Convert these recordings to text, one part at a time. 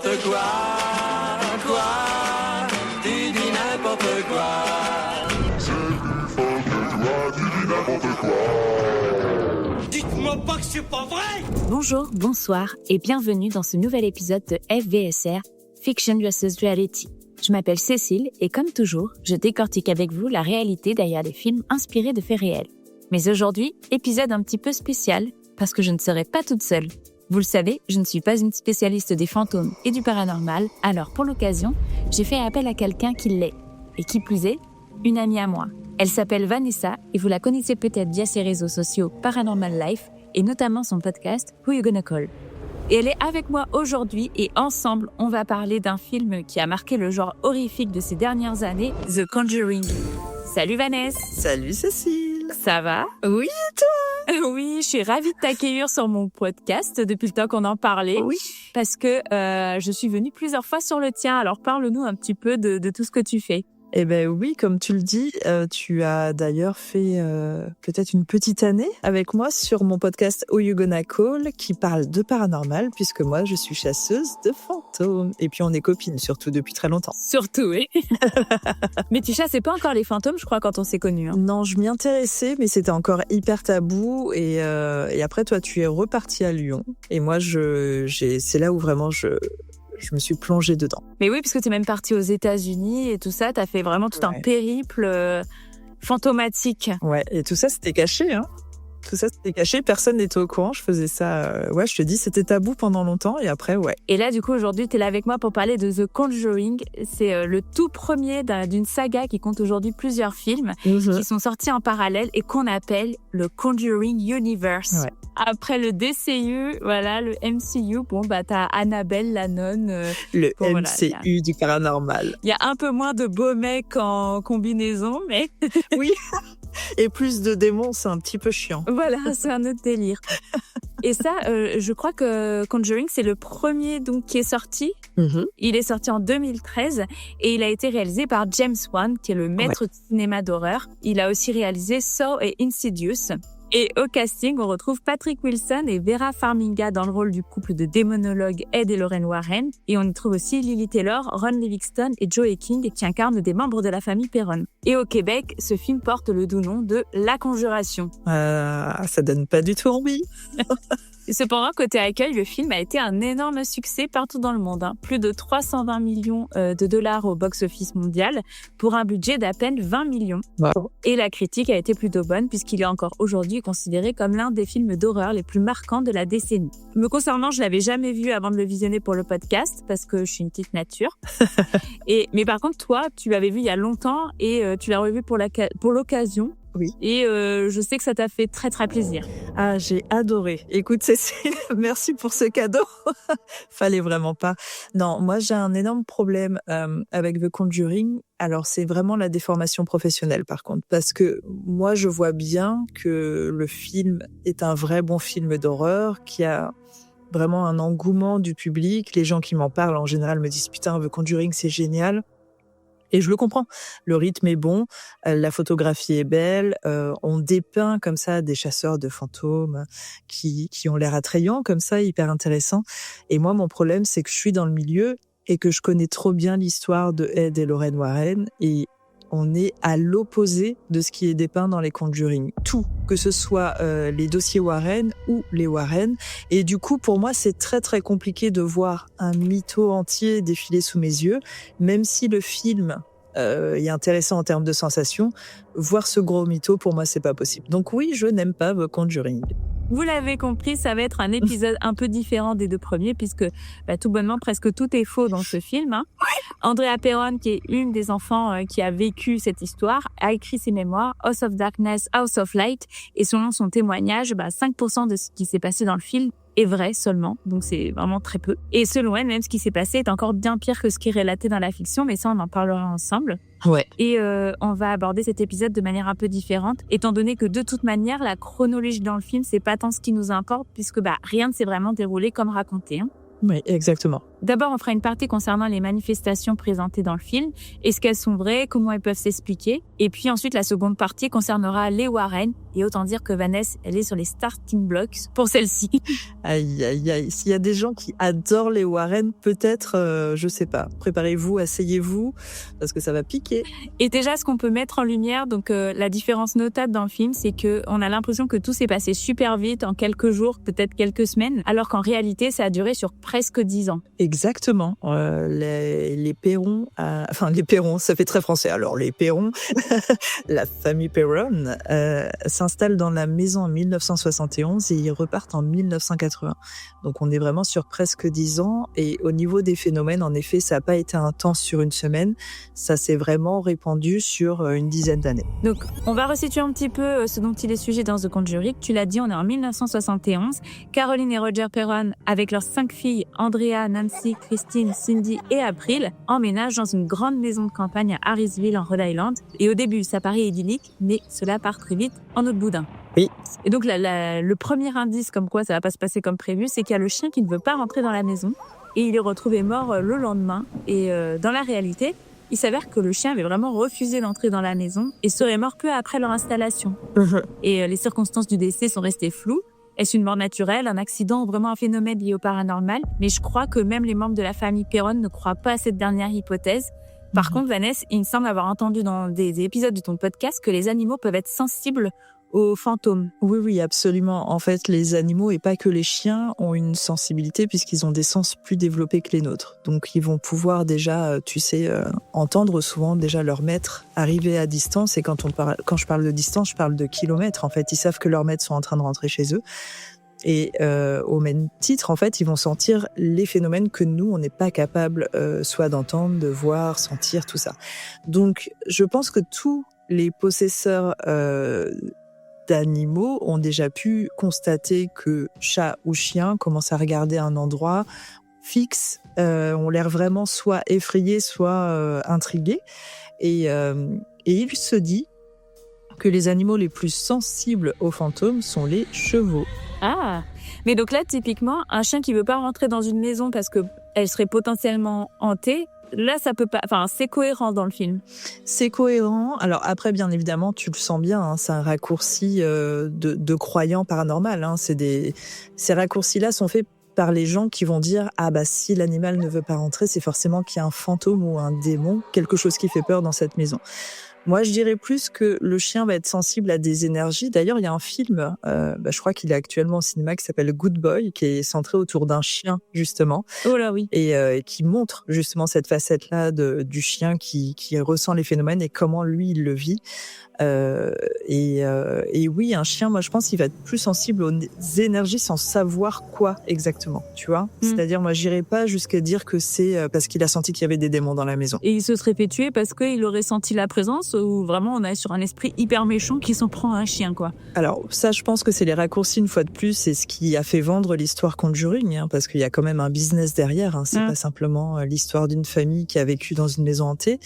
n'importe quoi, tu dis n'importe quoi. C'est plus fort que toi, tu dis n'importe quoi. Dites-moi pas que c'est pas vrai! Bonjour, bonsoir et bienvenue dans ce nouvel épisode de FVSR, Fiction vs Reality. Je m'appelle Cécile et comme toujours, je décortique avec vous la réalité derrière les films inspirés de faits réels. Mais aujourd'hui, épisode un petit peu spécial parce que je ne serai pas toute seule. Vous le savez, je ne suis pas une spécialiste des fantômes et du paranormal, alors pour l'occasion, j'ai fait appel à quelqu'un qui l'est. Et qui plus est, une amie à moi. Elle s'appelle Vanessa et vous la connaissez peut-être via ses réseaux sociaux Paranormal Life et notamment son podcast Who You Gonna Call. Et elle est avec moi aujourd'hui et ensemble, on va parler d'un film qui a marqué le genre horrifique de ces dernières années, The Conjuring. Salut Vanessa. Salut Cécile. Ça va? Oui, et toi? Oui, je suis ravie de t'accueillir sur mon podcast depuis le temps qu'on en parlait. Oui. Parce que je suis venue plusieurs fois sur le tien. Alors parle-nous un petit peu de tout ce que tu fais. Eh ben oui, comme tu le dis, tu as d'ailleurs fait peut-être une petite année avec moi sur mon podcast Who You Gonna Call qui parle de paranormal puisque moi je suis chasseuse de fantômes. Et puis on est copines surtout depuis très longtemps. Surtout, oui. Mais tu chassais pas encore les fantômes, je crois, quand on s'est connus. Hein. Non, je m'y intéressais, mais c'était encore hyper tabou. Et après, toi, tu es repartie à Lyon. Et moi, c'est là où vraiment je me suis plongée dedans. Mais oui, parce que tu es même partie aux États-Unis et tout ça, tu as fait vraiment tout un périple fantomatique. Ouais, et tout ça, c'était caché, hein. Tout ça, c'était caché, personne n'était au courant, je faisais ça, je te dis, c'était tabou pendant longtemps, et après, ouais. Et là, du coup, aujourd'hui, tu es là avec moi pour parler de The Conjuring. C'est le tout premier d'une saga qui compte aujourd'hui plusieurs films qui sont sortis en parallèle et qu'on appelle le Conjuring Universe. Ouais. Après le DCU, voilà, le MCU, t'as Annabelle, la nonne. Le MCU du paranormal. Il y a un peu moins de beaux mecs en combinaison, mais... Oui. Et plus de démons, c'est un petit peu chiant. Voilà, c'est un autre délire. Et ça, je crois que Conjuring, c'est le premier donc, qui est sorti. Il est sorti en 2013 et il a été réalisé par James Wan, qui est le maître du cinéma d'horreur. Il a aussi réalisé Saw et Insidious. Et au casting, on retrouve Patrick Wilson et Vera Farmiga dans le rôle du couple de démonologues Ed et Lorraine Warren. Et on y trouve aussi Lily Taylor, Ron Livingston et Joey King qui incarnent des membres de la famille Perron. Et au Québec, ce film porte le doux nom de La Conjuration. Ça donne pas du tout envie. Cependant, côté accueil, le film a été un énorme succès partout dans le monde. Plus de 320 millions de dollars au box-office mondial pour un budget d'à peine 20 millions. Wow. Et la critique a été plutôt bonne puisqu'il est encore aujourd'hui considéré comme l'un des films d'horreur les plus marquants de la décennie. Me concernant, je l'avais jamais vu avant de le visionner pour le podcast parce que je suis une petite nature. Mais par contre, toi, tu l'avais vu il y a longtemps et tu l'as revu pour l'occasion. Oui. Et je sais que ça t'a fait très très plaisir. Ah, j'ai adoré. Écoute Cécile, merci pour ce cadeau. Fallait vraiment pas. Non, moi j'ai un énorme problème avec The Conjuring. Alors c'est vraiment la déformation professionnelle par contre. Parce que moi je vois bien que le film est un vrai bon film d'horreur qui a vraiment un engouement du public. Les gens qui m'en parlent en général me disent « Putain, The Conjuring c'est génial ». Et je le comprends. Le rythme est bon, la photographie est belle, on dépeint comme ça des chasseurs de fantômes qui ont l'air attrayants comme ça, hyper intéressants. Et moi, mon problème, c'est que je suis dans le milieu et que je connais trop bien l'histoire de Ed et Lorraine Warren et on est à l'opposé de ce qui est dépeint dans les Conjuring. Tout, que ce soit les dossiers Warren ou les Warren. Et du coup, pour moi, c'est très très compliqué de voir un mytho entier défiler sous mes yeux, même si le film est intéressant en termes de sensations. Voir ce gros mytho, pour moi, c'est pas possible. Donc oui, je n'aime pas The Conjuring. Vous l'avez compris, ça va être un épisode un peu différent des deux premiers puisque tout bonnement, presque tout est faux dans ce film. Hein. Andrea Perron, qui est une des enfants qui a vécu cette histoire, a écrit ses mémoires House of Darkness, House of Light et selon son témoignage, 5% de ce qui s'est passé dans le film est vrai seulement, donc c'est vraiment très peu. Et selon elle, même ce qui s'est passé est encore bien pire que ce qui est relaté dans la fiction, mais ça on en parlera ensemble. Ouais. Et on va aborder cet épisode de manière un peu différente, étant donné que de toute manière, la chronologie dans le film, c'est pas tant ce qui nous importe, puisque rien ne s'est vraiment déroulé comme raconté. Hein. Oui, exactement. d'abord, on fera une partie concernant les manifestations présentées dans le film. Est-ce qu'elles sont vraies? Comment elles peuvent s'expliquer? Et puis ensuite, la seconde partie concernera les Warren. Et autant dire que Vanessa, elle est sur les starting blocks pour celle-ci. Aïe, aïe, aïe. S'il y a des gens qui adorent les Warren, peut-être, je sais pas. Préparez-vous, asseyez-vous, parce que ça va piquer. Et déjà, ce qu'on peut mettre en lumière, donc la différence notable dans le film, c'est que on a l'impression que tout s'est passé super vite, en quelques jours, peut-être quelques semaines, alors qu'en réalité, ça a duré sur presque 10 ans. Exactement. Les Perron, les Perron, ça fait très français. Alors, les Perron, la famille Perron, s'installe dans la maison en 1971 et ils repartent en 1980. Donc, on est vraiment sur presque 10 ans. Et au niveau des phénomènes, en effet, ça n'a pas été intense sur une semaine. Ça s'est vraiment répandu sur une dizaine d'années. Donc, on va resituer un petit peu ce dont il est sujet dans The Conjuring. Tu l'as dit, on est en 1971. Caroline et Roger Perron, avec leurs 5 filles, Andrea, Nancy, Christine, Cindy et April, emménagent dans une grande maison de campagne à Harrisville, en Rhode Island. Et au début, ça paraît idyllique, mais cela part très vite en autre boudin. Oui. Et donc, le premier indice comme quoi ça va pas se passer comme prévu, c'est qu'il y a le chien qui ne veut pas rentrer dans la maison. Et il est retrouvé mort le lendemain. Et dans la réalité, il s'avère que le chien avait vraiment refusé d'entrer dans la maison et serait mort peu après leur installation. Et les circonstances du décès sont restées floues. Est-ce une mort naturelle, un accident ou vraiment un phénomène lié au paranormal? Mais je crois que même les membres de la famille Perron ne croient pas à cette dernière hypothèse. Par contre, Vanessa, il me semble avoir entendu dans des épisodes de ton podcast que les animaux peuvent être sensibles aux fantômes. Oui, absolument. En fait, les animaux, et pas que les chiens, ont une sensibilité puisqu'ils ont des sens plus développés que les nôtres. Donc, ils vont pouvoir déjà, entendre souvent déjà leur maître arriver à distance. Et quand je parle de distance, je parle de kilomètres. En fait, ils savent que leurs maîtres sont en train de rentrer chez eux. Et au même titre, en fait, ils vont sentir les phénomènes que nous, on n'est pas capable soit d'entendre, de voir, sentir, tout ça. Donc, je pense que tous les possesseurs d'animaux ont déjà pu constater que chat ou chien commencent à regarder un endroit fixe, ont l'air vraiment soit effrayés, soit intrigués. Et il se dit que les animaux les plus sensibles aux fantômes sont les chevaux. Ah, mais donc là, typiquement, un chien qui veut pas rentrer dans une maison parce que elle serait potentiellement hantée, là, ça peut pas. Enfin, c'est cohérent dans le film. C'est cohérent. Alors après, bien évidemment, tu le sens bien, hein, c'est un raccourci de croyants paranormal. Hein. Ces raccourcis-là sont faits par les gens qui vont dire « Ah bah si l'animal ne veut pas rentrer, c'est forcément qu'il y a un fantôme ou un démon, quelque chose qui fait peur dans cette maison ». Moi, je dirais plus que le chien va être sensible à des énergies. D'ailleurs, il y a un film, je crois qu'il est actuellement au cinéma, qui s'appelle Good Boy, qui est centré autour d'un chien, justement. Oh là oui. Et qui montre justement cette facette-là du chien qui ressent les phénomènes et comment lui, il le vit. Et oui, un chien, moi, je pense qu'il va être plus sensible aux énergies sans savoir quoi exactement, tu vois. C'est-à-dire, moi, j'irais pas jusqu'à dire que c'est parce qu'il a senti qu'il y avait des démons dans la maison. Et il se serait fait tuer parce qu'il aurait senti la présence, ou vraiment on est sur un esprit hyper méchant qui s'en prend à un chien, quoi. Alors ça, je pense que c'est les raccourcis une fois de plus, c'est ce qui a fait vendre l'histoire Conjuring, hein, parce qu'il y a quand même un business derrière, hein, c'est pas simplement l'histoire d'une famille qui a vécu dans une maison hantée.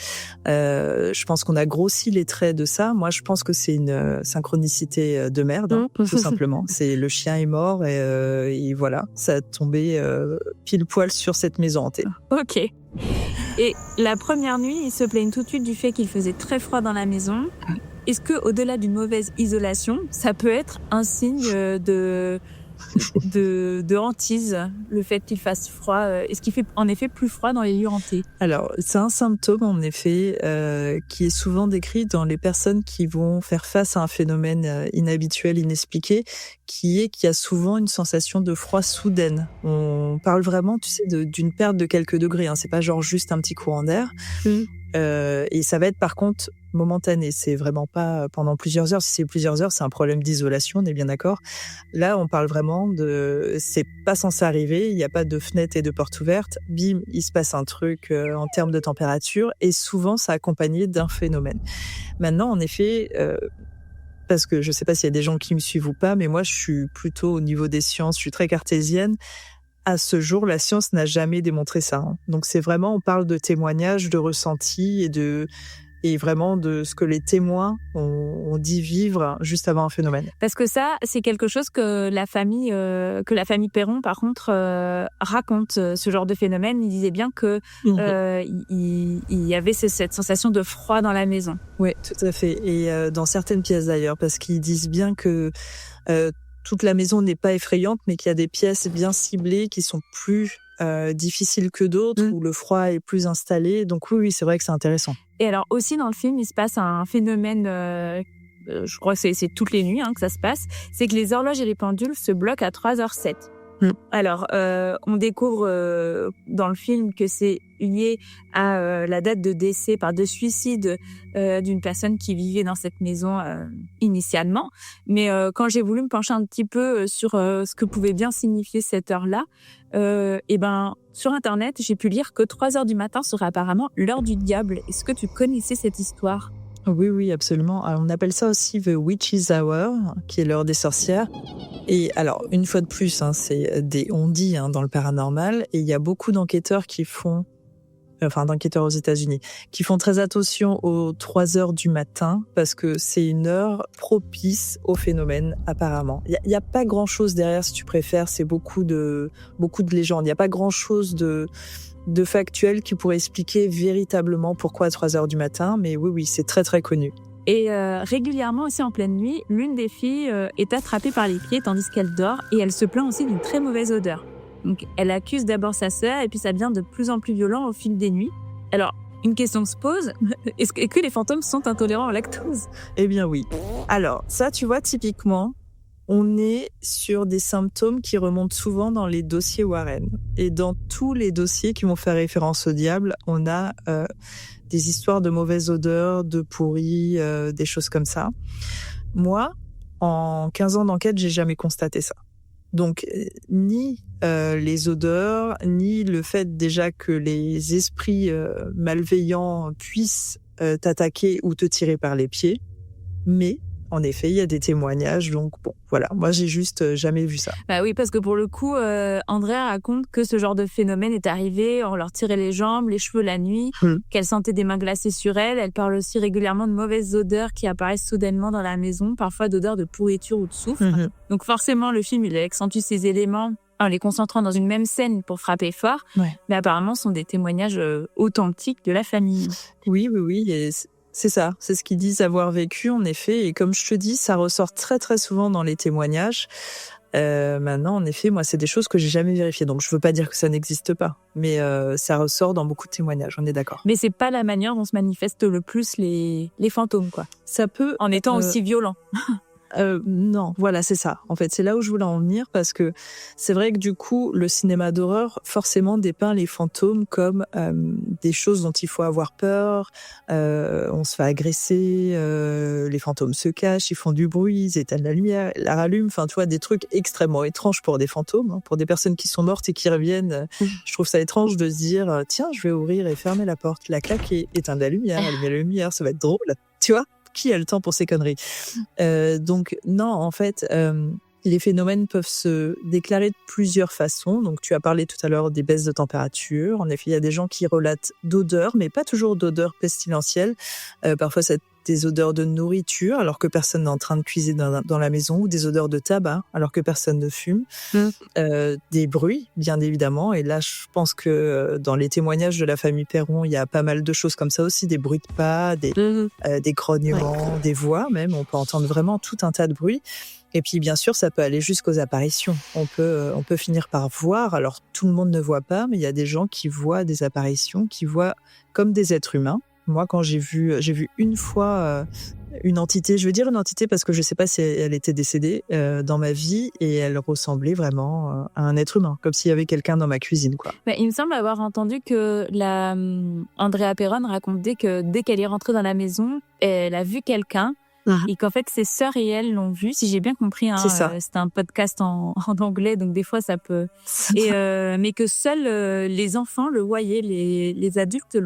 Je pense qu'on a grossi les traits de ça. Moi, je pense que c'est une synchronicité de merde, hein, tout simplement. C'est le chien est mort et voilà, ça a tombé pile poil sur cette maison hantée. Ok. Et la première nuit, ils se plaignent tout de suite du fait qu'il faisait très froid dans la maison. Est-ce que, au-delà d'une mauvaise isolation, ça peut être un signe de hantise, le fait qu'il fasse froid? Est-ce qu'il fait en effet plus froid dans les lieux hantés? Alors, c'est un symptôme, en effet, qui est souvent décrit dans les personnes qui vont faire face à un phénomène inhabituel, inexpliqué, qui est qu'il y a souvent une sensation de froid soudaine. On parle vraiment, tu sais, d'une perte de quelques degrés, hein. C'est pas genre juste un petit courant d'air. Et ça va être par contre momentané, c'est vraiment pas pendant plusieurs heures. Si c'est plusieurs heures, c'est un problème d'isolation, on est bien d'accord. Là, on parle vraiment c'est pas censé arriver, il n'y a pas de fenêtre et de porte ouverte. Bim, il se passe un truc en termes de température, et souvent, ça accompagné d'un phénomène. Maintenant, en effet, parce que je sais pas s'il y a des gens qui me suivent ou pas, mais moi, je suis plutôt au niveau des sciences, je suis très cartésienne. À ce jour, la science n'a jamais démontré ça, hein. Donc c'est vraiment, on parle de témoignages, de ressentis et et vraiment de ce que les témoins ont dit vivre juste avant un phénomène. Parce que ça, c'est quelque chose que la famille Perron, par contre, raconte, ce genre de phénomène. Il disait bien que il y avait cette sensation de froid dans la maison. Oui, tout à fait. Et dans certaines pièces d'ailleurs, parce qu'ils disent bien que toute la maison n'est pas effrayante, mais qu'il y a des pièces bien ciblées qui sont plus difficiles que d'autres, où le froid est plus installé. Donc oui, c'est vrai que c'est intéressant. Et alors aussi dans le film, il se passe un phénomène, je crois que c'est toutes les nuits que ça se passe, c'est que les horloges et les pendules se bloquent à 3h07. Alors, on découvre dans le film que c'est lié à la date de décès de suicide d'une personne qui vivait dans cette maison initialement. Mais quand j'ai voulu me pencher un petit peu sur ce que pouvait bien signifier cette heure-là, sur Internet, j'ai pu lire que 3h du matin serait apparemment l'heure du diable. Est-ce que tu connaissais cette histoire ? Oui, absolument. Alors, on appelle ça aussi The Witch's Hour, qui est l'heure des sorcières. Et alors, une fois de plus, c'est des on-dit dans le paranormal. Et il y a beaucoup d'enquêteurs d'enquêteurs aux États-Unis, qui font très attention aux 3h du matin, parce que c'est une heure propice au phénomène, apparemment. Il y a pas grand-chose derrière, si tu préfères. C'est beaucoup de légendes. Il n'y a pas grand-chose de factuel qui pourrait expliquer véritablement pourquoi à 3h du matin, mais oui, c'est très très connu. Et régulièrement aussi en pleine nuit, l'une des filles est attrapée par les pieds tandis qu'elle dort et elle se plaint aussi d'une très mauvaise odeur. Donc elle accuse d'abord sa sœur et puis ça devient de plus en plus violent au fil des nuits. Alors, une question se pose, est-ce que les fantômes sont intolérants au lactose ? Eh bien oui. Alors ça, tu vois, typiquement, on est sur des symptômes qui remontent souvent dans les dossiers Warren. Et dans tous les dossiers qui vont faire référence au diable, on a des histoires de mauvaises odeurs, de pourris, des choses comme ça. Moi, en 15 ans d'enquête, j'ai jamais constaté ça. Donc, ni les odeurs, ni le fait déjà que les esprits malveillants puissent t'attaquer ou te tirer par les pieds, mais en effet, il y a des témoignages, donc bon, voilà. Moi, j'ai juste jamais vu ça. Bah oui, parce que pour le coup, Andrea raconte que ce genre de phénomène est arrivé, on leur tirait les jambes, les cheveux la nuit, qu'elle sentait des mains glacées sur elle. Elle parle aussi régulièrement de mauvaises odeurs qui apparaissent soudainement dans la maison, parfois d'odeurs de pourriture ou de soufre. Donc forcément, le film, il accentue ces éléments en les concentrant dans une même scène pour frapper fort. Ouais. Mais apparemment, ce sont des témoignages authentiques de la famille. Oui, et c'est ça, c'est ce qu'ils disent avoir vécu, en effet. Et comme je te dis, ça ressort très, très souvent dans les témoignages. Maintenant, en effet, moi, c'est des choses que j'ai jamais vérifiées. Donc, je veux pas dire que ça n'existe pas. Mais ça ressort dans beaucoup de témoignages, on est d'accord. Mais c'est pas la manière dont se manifestent le plus les fantômes, quoi. Ça peut... En étant aussi violent. Non, voilà, c'est ça. En fait, c'est là où je voulais en venir, parce que c'est vrai que du coup, le cinéma d'horreur forcément dépeint les fantômes comme des choses dont il faut avoir peur. On se fait agresser, les fantômes se cachent, ils font du bruit, ils éteignent la lumière, la rallument. Enfin, tu vois, des trucs extrêmement étranges pour des fantômes, pour des personnes qui sont mortes et qui reviennent. Je trouve ça étrange de se dire, tiens, je vais ouvrir et fermer la porte, la claquer, éteindre la lumière, allumer la lumière, ça va être drôle, tu vois. Qui a le temps pour ces conneries ? Donc non, en fait, les phénomènes peuvent se déclarer de plusieurs façons. Donc tu as parlé tout à l'heure des baisses de température. En effet, il y a des gens qui relatent d'odeurs, mais pas toujours d'odeurs pestilentielles. Parfois, c'est des odeurs de nourriture alors que personne n'est en train de cuisiner dans la maison, ou des odeurs de tabac alors que personne ne fume. Des bruits, bien évidemment. Et là, je pense que dans les témoignages de la famille Perron, il y a pas mal de choses comme ça aussi, des bruits de pas, des grognements, des voix même. On peut entendre vraiment tout un tas de bruits. Et puis, bien sûr, ça peut aller jusqu'aux apparitions. On peut finir par voir. Alors, tout le monde ne voit pas, mais il y a des gens qui voient des apparitions, qui voient comme des êtres humains. Moi, quand j'ai vu une fois une entité, je veux dire une entité parce que je sais pas si elle était décédée dans ma vie, et elle ressemblait vraiment à un être humain, comme s'il y avait quelqu'un dans ma cuisine, quoi. Bah, il me semble avoir entendu que Andrea Perron racontait que dès qu'elle est rentrée dans la maison, elle a vu quelqu'un. Et qu'en fait, ses sœurs et elle l'ont vu, si j'ai bien compris. C'est ça. C'était un podcast en anglais, donc des fois, ça peut... mais que seuls les enfants le voyaient, les adultes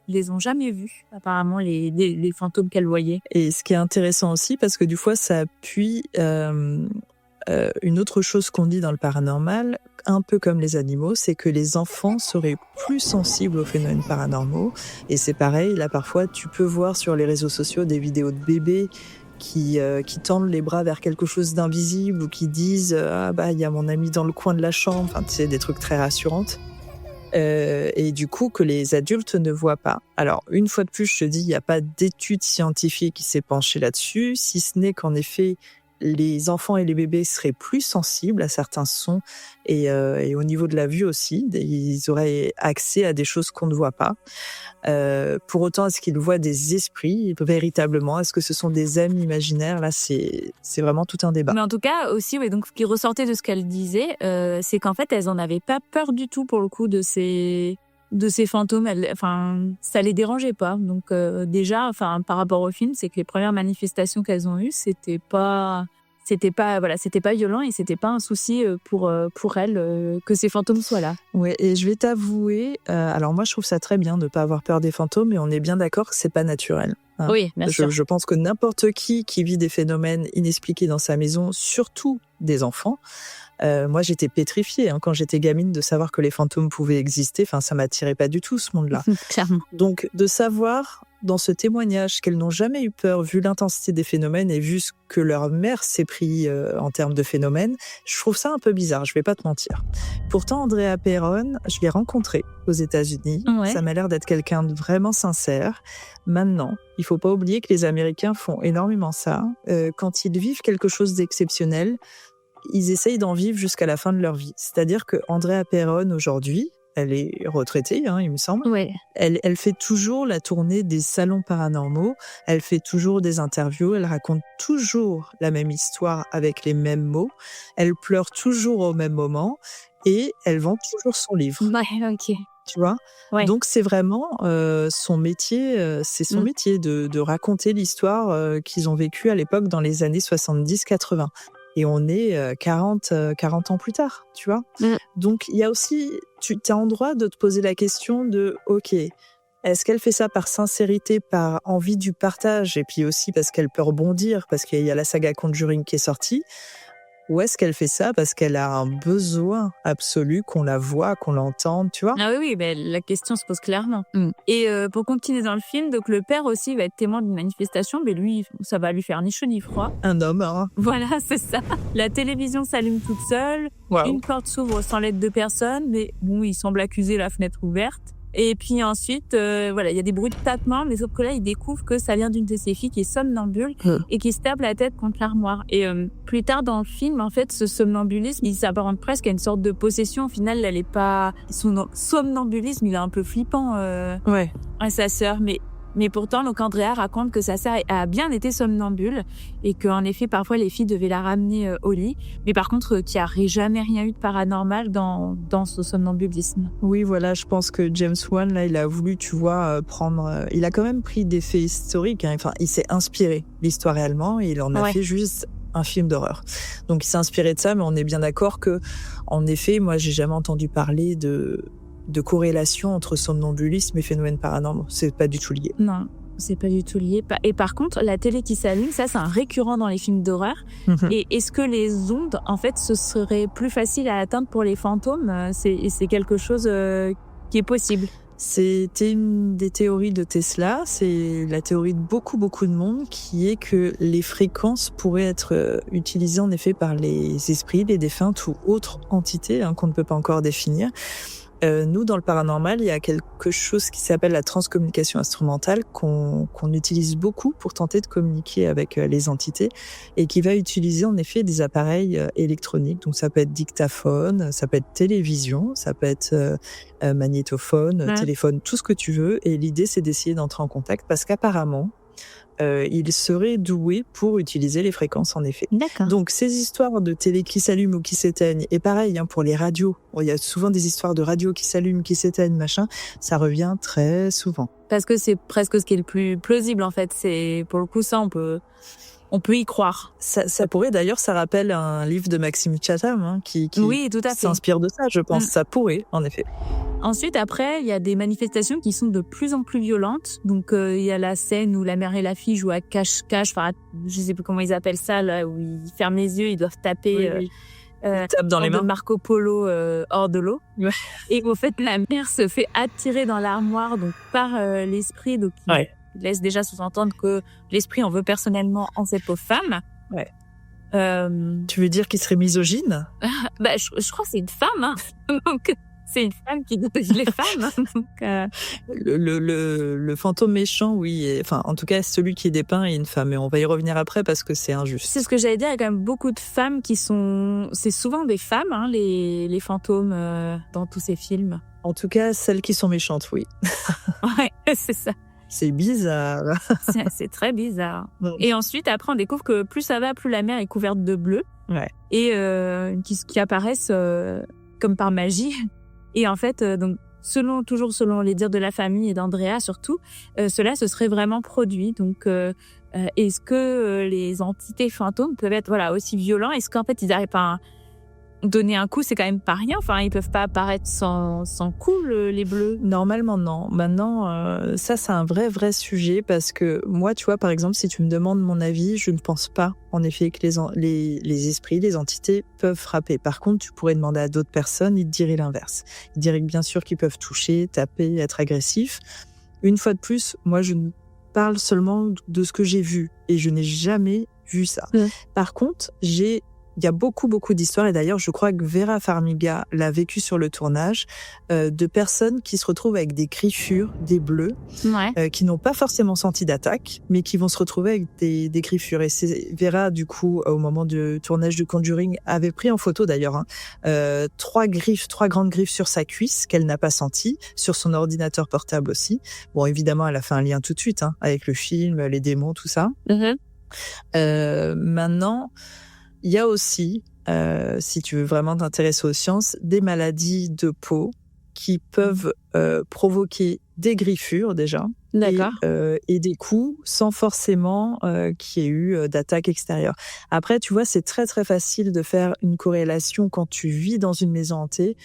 les ont jamais vus, apparemment, les fantômes qu'elle voyait. Et ce qui est intéressant aussi, parce que du fois, ça appuie une autre chose qu'on dit dans le paranormal, un peu comme les animaux, c'est que les enfants seraient plus sensibles aux phénomènes paranormaux. Et c'est pareil, là parfois tu peux voir sur les réseaux sociaux des vidéos de bébés qui tendent les bras vers quelque chose d'invisible ou qui disent ah bah il y a mon ami dans le coin de la chambre, enfin tu sais, des trucs très rassurants. Et du coup que les adultes ne voient pas. Alors une fois de plus, je te dis, il n'y a pas d'étude scientifique qui s'est penchée là-dessus, si ce n'est qu'en effet les enfants et les bébés seraient plus sensibles à certains sons et au niveau de la vue aussi, ils auraient accès à des choses qu'on ne voit pas. Pour autant, est-ce qu'ils voient des esprits véritablement? Est-ce que ce sont des amis imaginaires? Là, c'est vraiment tout un débat. Mais en tout cas aussi, ouais, donc ce qui ressortait de ce qu'elle disait, c'est qu'en fait, elles en avaient pas peur du tout pour le coup de ces fantômes. Enfin, ça les dérangeait pas. Donc déjà, enfin, par rapport au film, c'est que les premières manifestations qu'elles ont eues, c'était pas violent et c'était pas un souci pour elles que ces fantômes soient là. Ouais, et je vais t'avouer, alors moi je trouve ça très bien de pas avoir peur des fantômes, mais on est bien d'accord que c'est pas naturel. Hein. Oui, bien sûr. Je pense que n'importe qui vit des phénomènes inexpliqués dans sa maison, surtout des enfants. Moi, j'étais pétrifiée quand j'étais gamine de savoir que les fantômes pouvaient exister. Enfin, ça m'attirait pas du tout ce monde-là. Clairement. Donc, de savoir dans ce témoignage qu'elles n'ont jamais eu peur vu l'intensité des phénomènes et vu ce que leur mère s'est pris en termes de phénomènes, je trouve ça un peu bizarre. Je vais pas te mentir. Pourtant, Andrea Perron, je l'ai rencontrée aux États-Unis. Ouais. Ça m'a l'air d'être quelqu'un de vraiment sincère. Maintenant, il faut pas oublier que les Américains font énormément ça. Quand ils vivent quelque chose d'exceptionnel, ils essayent d'en vivre jusqu'à la fin de leur vie. C'est-à-dire que Andrea Perron, aujourd'hui, elle est retraitée, il me semble. Ouais. Elle fait toujours la tournée des salons paranormaux. Elle fait toujours des interviews. Elle raconte toujours la même histoire avec les mêmes mots. Elle pleure toujours au même moment. Et elle vend toujours son livre. Ouais, ok. Tu vois? Ouais. Donc, c'est vraiment son métier, c'est son métier de raconter l'histoire qu'ils ont vécue à l'époque dans les années 70-80. Et on est 40 ans plus tard, tu vois. Donc, il y a aussi, tu as en droit de te poser la question de, OK, est-ce qu'elle fait ça par sincérité, par envie du partage, et puis aussi parce qu'elle peut rebondir, parce qu'il y a la saga Conjuring qui est sortie, ou est-ce qu'elle fait ça parce qu'elle a un besoin absolu qu'on la voit, qu'on l'entende, tu vois? Ah oui, ben, la question se pose clairement. Et pour continuer dans le film, donc le père aussi va être témoin d'une manifestation, mais lui, ça va lui faire ni chaud ni froid. Un homme, hein. Voilà, c'est ça. La télévision s'allume toute seule, une porte s'ouvre sans l'aide de personne, mais bon, il semble accuser la fenêtre ouverte. Et puis ensuite, il y a des bruits de tâtement, mais sauf que là, il découvre que ça vient d'une de ses filles qui est somnambule et qui se tape la tête contre l'armoire. Et plus tard dans le film, en fait, ce somnambulisme, il s'apparente presque à une sorte de possession. Au final, elle est pas... Son somnambulisme, il est un peu flippant à sa sœur, mais pourtant, donc Andrea raconte que sa sœur a bien été somnambule et qu'en effet, parfois, les filles devaient la ramener au lit. Mais par contre, qu'il n'y aurait jamais rien eu de paranormal dans ce somnambulisme. Oui, voilà, je pense que James Wan, là, il a voulu, tu vois, prendre... il a quand même pris des faits historiques. Enfin, il s'est inspiré de l'histoire réellement et il en a fait juste un film d'horreur. Donc, il s'est inspiré de ça, mais on est bien d'accord que, en effet, moi, j'ai jamais entendu parler de corrélation entre somnambulisme et phénomènes paranormaux. C'est pas du tout lié. Non, c'est pas du tout lié. Et par contre, la télé qui s'allume, ça, c'est un récurrent dans les films d'horreur. Et est-ce que les ondes, en fait, ce serait plus facile à atteindre pour les fantômes? C'est quelque chose qui est possible. C'était une des théories de Tesla. C'est la théorie de beaucoup de monde qui est que les fréquences pourraient être utilisées en effet par les esprits, les défunts ou autres entités qu'on ne peut pas encore définir. Nous, dans le paranormal, il y a quelque chose qui s'appelle la transcommunication instrumentale qu'on utilise beaucoup pour tenter de communiquer avec les entités et qui va utiliser en effet des appareils électroniques. Donc ça peut être dictaphone, ça peut être télévision, ça peut être magnétophone, téléphone, tout ce que tu veux. Et l'idée, c'est d'essayer d'entrer en contact parce qu'apparemment, il serait doué pour utiliser les fréquences, en effet. D'accord. Donc, ces histoires de télé qui s'allument ou qui s'éteignent, et pareil, pour les radios, il y a souvent des histoires de radios qui s'allument, qui s'éteignent, machin, ça revient très souvent. Parce que c'est presque ce qui est le plus plausible, en fait. C'est, pour le coup, ça, on peut y croire. Ça pourrait, d'ailleurs, ça rappelle un livre de Maxime Chatham, qui oui, tout à fait. s'inspire de ça, je pense. Ça pourrait, en effet. Ensuite, après, il y a des manifestations qui sont de plus en plus violentes. Donc, il y a la scène où la mère et la fille jouent à cache-cache. Enfin, je sais plus comment ils appellent ça, là, où ils ferment les yeux, ils doivent taper Tape dans les de mains. Marco Polo hors de l'eau. Ouais. Et au fait, la mère se fait attirer dans l'armoire donc par l'esprit, donc Ouais. il laisse déjà sous-entendre que l'esprit en veut personnellement en cette pauvre femme. Ouais. Euh, Tu veux dire qu'il serait misogyne? bah, je crois que c'est une femme, hein. Donc c'est une femme qui dirige les femmes. Donc, Le fantôme méchant, oui. Enfin, en tout cas, celui qui est dépeint est une femme. Et on va y revenir après parce que c'est injuste. c'est ce que j'allais dire. Il y a quand même beaucoup de femmes qui sont. C'est souvent des femmes, hein, les fantômes dans tous ces films. En tout cas, celles qui sont méchantes, oui. Ouais, c'est ça. C'est bizarre. C'est très bizarre. Ouais. Et ensuite, après, on découvre que plus ça va, plus la mer est couverte de bleu. Ouais. Et qui apparaissent comme par magie. Et en fait, donc toujours selon les dires de la famille et d'Andrea surtout, cela se serait vraiment produit. Donc, est-ce que les entités fantômes peuvent être aussi violents? Est-ce qu'en fait ils arrivent à donner un coup? C'est quand même pas rien. Enfin, ils peuvent pas apparaître sans coup les bleus. Normalement, non. Maintenant, ça, c'est un vrai sujet parce que moi, tu vois, par exemple, si tu me demandes mon avis, je ne pense pas, en effet, que les esprits, les entités peuvent frapper. Par contre, tu pourrais demander à d'autres personnes, ils te diraient l'inverse. Ils diraient que bien sûr qu'ils peuvent toucher, taper, être agressifs. Une fois de plus, moi, je ne parle seulement de ce que j'ai vu et je n'ai jamais vu ça. Par contre, il y a beaucoup d'histoires, et d'ailleurs, je crois que Vera Farmiga l'a vécu sur le tournage, de personnes qui se retrouvent avec des griffures, des bleus, qui n'ont pas forcément senti d'attaque, mais qui vont se retrouver avec des griffures. Et Vera, du coup, au moment du tournage du Conjuring, avait pris en photo d'ailleurs 3 grandes griffes sur sa cuisse qu'elle n'a pas senties, sur son ordinateur portable aussi. Bon, évidemment, elle a fait un lien tout de suite avec le film, les démons, tout ça. Maintenant, il y a aussi, si tu veux vraiment t'intéresser aux sciences, des maladies de peau qui peuvent provoquer des griffures déjà. D'accord. Et des coups sans forcément qu'il y ait eu d'attaque extérieure. Après, tu vois, c'est très facile de faire une corrélation quand tu vis dans une maison hantée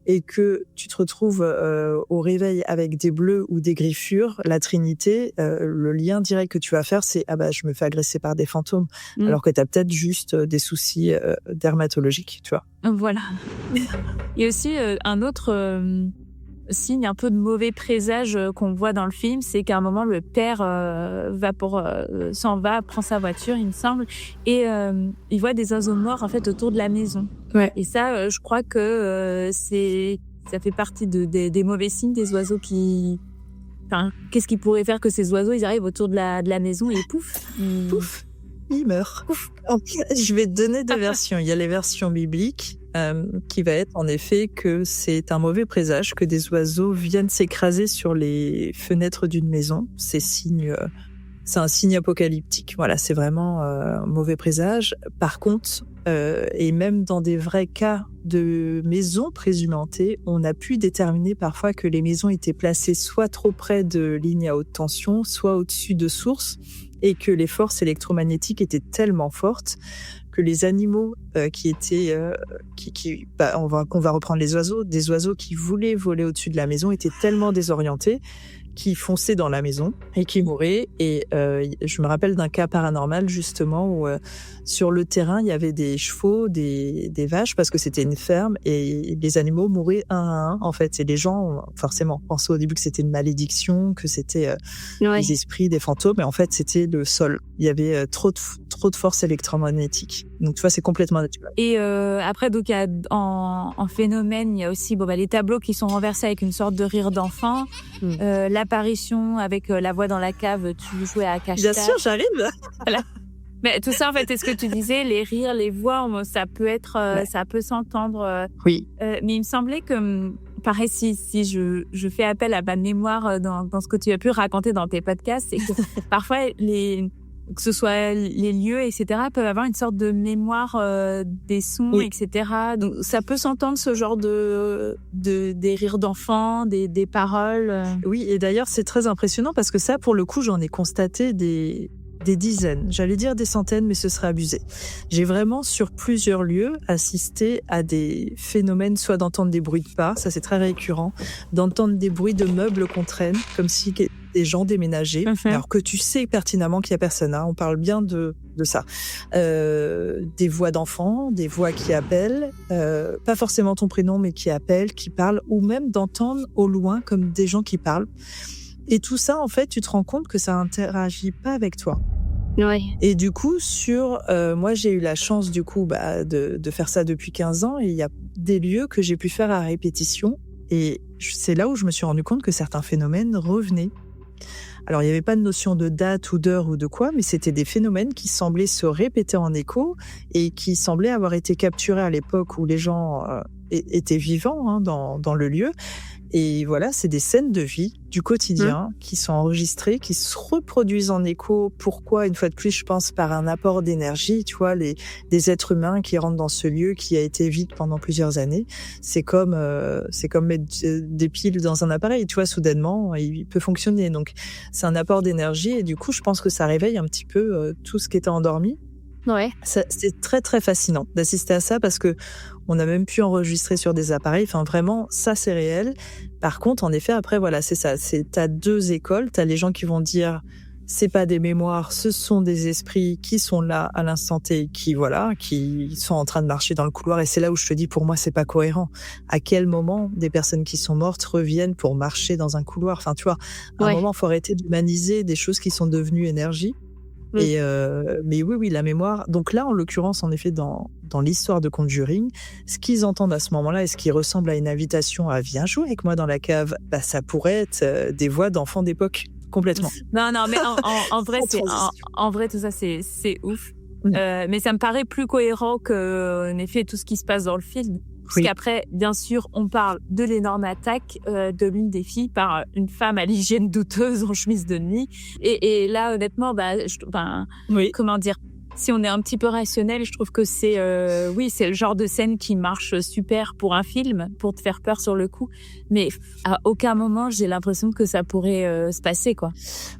et que tu te retrouves au réveil avec des bleus ou des griffures, la Trinité, le lien direct que tu vas faire, c'est « Ah bah, je me fais agresser par des fantômes », alors que tu as peut-être juste des soucis dermatologiques, tu vois. Voilà. Il y a aussi un autre signe un peu de mauvais présage qu'on voit dans le film, c'est qu'à un moment, le père s'en va, prend sa voiture, il me semble, et il voit des oiseaux morts en fait autour de la maison. Ouais. Et ça, je crois que ça fait partie des mauvais signes des oiseaux qui... Enfin, qu'est-ce qui pourrait faire que ces oiseaux, ils arrivent autour de la maison et pouf, Pouf, il meurt. Je vais te donner 2 versions. Il y a les versions bibliques, qui va être en effet que c'est un mauvais présage que des oiseaux viennent s'écraser sur les fenêtres d'une maison. C'est un signe apocalyptique. Voilà, c'est vraiment un mauvais présage. Par contre, et même dans des vrais cas de maisons présumées hantées, on a pu déterminer parfois que les maisons étaient placées soit trop près de lignes à haute tension, soit au-dessus de sources, et que les forces électromagnétiques étaient tellement fortes que les animaux qu'on va reprendre les oiseaux, des oiseaux qui voulaient voler au-dessus de la maison étaient tellement désorientés qui fonçaient dans la maison et qui mouraient. Et je me rappelle d'un cas paranormal justement où sur le terrain il y avait des chevaux, des vaches, parce que c'était une ferme, et les animaux mouraient un à un en fait. Et les gens forcément pensaient au début que c'était une malédiction, que c'était des esprits, des fantômes, mais en fait c'était le sol. Il y avait trop de force électromagnétique. Donc tu vois, c'est complètement naturel. Et après, donc il y a en phénomène, il y a aussi les tableaux qui sont renversés avec une sorte de rire d'enfant, l'apparition avec la voix dans la cave, tu jouais à cache-cache. Bien sûr, j'arrive. Voilà. Mais tout ça, en fait, c'est ce que tu disais, les rires, les voix, ça peut être, ça peut s'entendre. Oui. Mais il me semblait que, pareil, si je fais appel à ma mémoire dans ce que tu as pu raconter dans tes podcasts, c'est que parfois que ce soit les lieux, etc., peuvent avoir une sorte de mémoire des sons, oui, etc. Donc ça peut s'entendre, ce genre des rires d'enfants, des paroles. Oui, et d'ailleurs c'est très impressionnant parce que ça, pour le coup, j'en ai constaté des dizaines, j'allais dire des centaines, mais ce serait abusé. J'ai vraiment sur plusieurs lieux assisté à des phénomènes, soit d'entendre des bruits de pas, ça c'est très récurrent, d'entendre des bruits de meubles qu'on traîne, comme si des gens déménager, alors que tu sais pertinemment qu'il y a personne. Hein, on parle bien de ça. Des voix d'enfants, des voix qui appellent, pas forcément ton prénom, mais qui appellent, qui parlent, ou même d'entendre au loin comme des gens qui parlent. Et tout ça, en fait, tu te rends compte que ça interagit pas avec toi. Ouais. Et du coup, moi, j'ai eu la chance du coup de faire ça depuis 15 ans, et il y a des lieux que j'ai pu faire à répétition. Et c'est là où je me suis rendu compte que certains phénomènes revenaient. Alors, il n'y avait pas de notion de date ou d'heure ou de quoi, mais c'était des phénomènes qui semblaient se répéter en écho et qui semblaient avoir été capturés à l'époque où les gens étaient vivants, hein, dans le lieu. Et voilà, c'est des scènes de vie du quotidien qui sont enregistrées, qui se reproduisent en écho. Pourquoi? Une fois de plus, je pense par un apport d'énergie. Tu vois, des êtres humains qui rentrent dans ce lieu qui a été vide pendant plusieurs années. C'est comme mettre des piles dans un appareil. Tu vois, soudainement, il peut fonctionner. Donc, c'est un apport d'énergie. Et du coup, je pense que ça réveille un petit peu tout ce qui était endormi. Ouais. C'est très très fascinant d'assister à ça parce que on a même pu enregistrer sur des appareils. Enfin, vraiment, ça c'est réel. Par contre, en effet, après, voilà, c'est ça. T'as deux écoles. T'as les gens qui vont dire c'est pas des mémoires, ce sont des esprits qui sont là à l'instant T, qui sont en train de marcher dans le couloir. Et c'est là où je te dis, pour moi, c'est pas cohérent. À quel moment des personnes qui sont mortes reviennent pour marcher dans un couloir? Enfin, tu vois, à un moment, faut arrêter d'humaniser des choses qui sont devenues énergie. Et mais oui, la mémoire. Donc là, en l'occurrence, en effet, dans l'histoire de Conjuring, ce qu'ils entendent à ce moment-là et ce qui ressemble à une invitation à viens jouer avec moi dans la cave, ça pourrait être des voix d'enfants d'époque complètement. Non, mais en vrai, en vrai, tout ça, c'est ouf. Mais ça me paraît plus cohérent que, en effet, tout ce qui se passe dans le film. Parce qu'après, bien sûr, on parle de l'énorme attaque de l'une des filles par une femme à l'hygiène douteuse en chemise de nuit. Et là, honnêtement, comment dire, si on est un petit peu rationnel, je trouve que c'est le genre de scène qui marche super pour un film, pour te faire peur sur le coup. Mais à aucun moment, j'ai l'impression que ça pourrait se passer, quoi.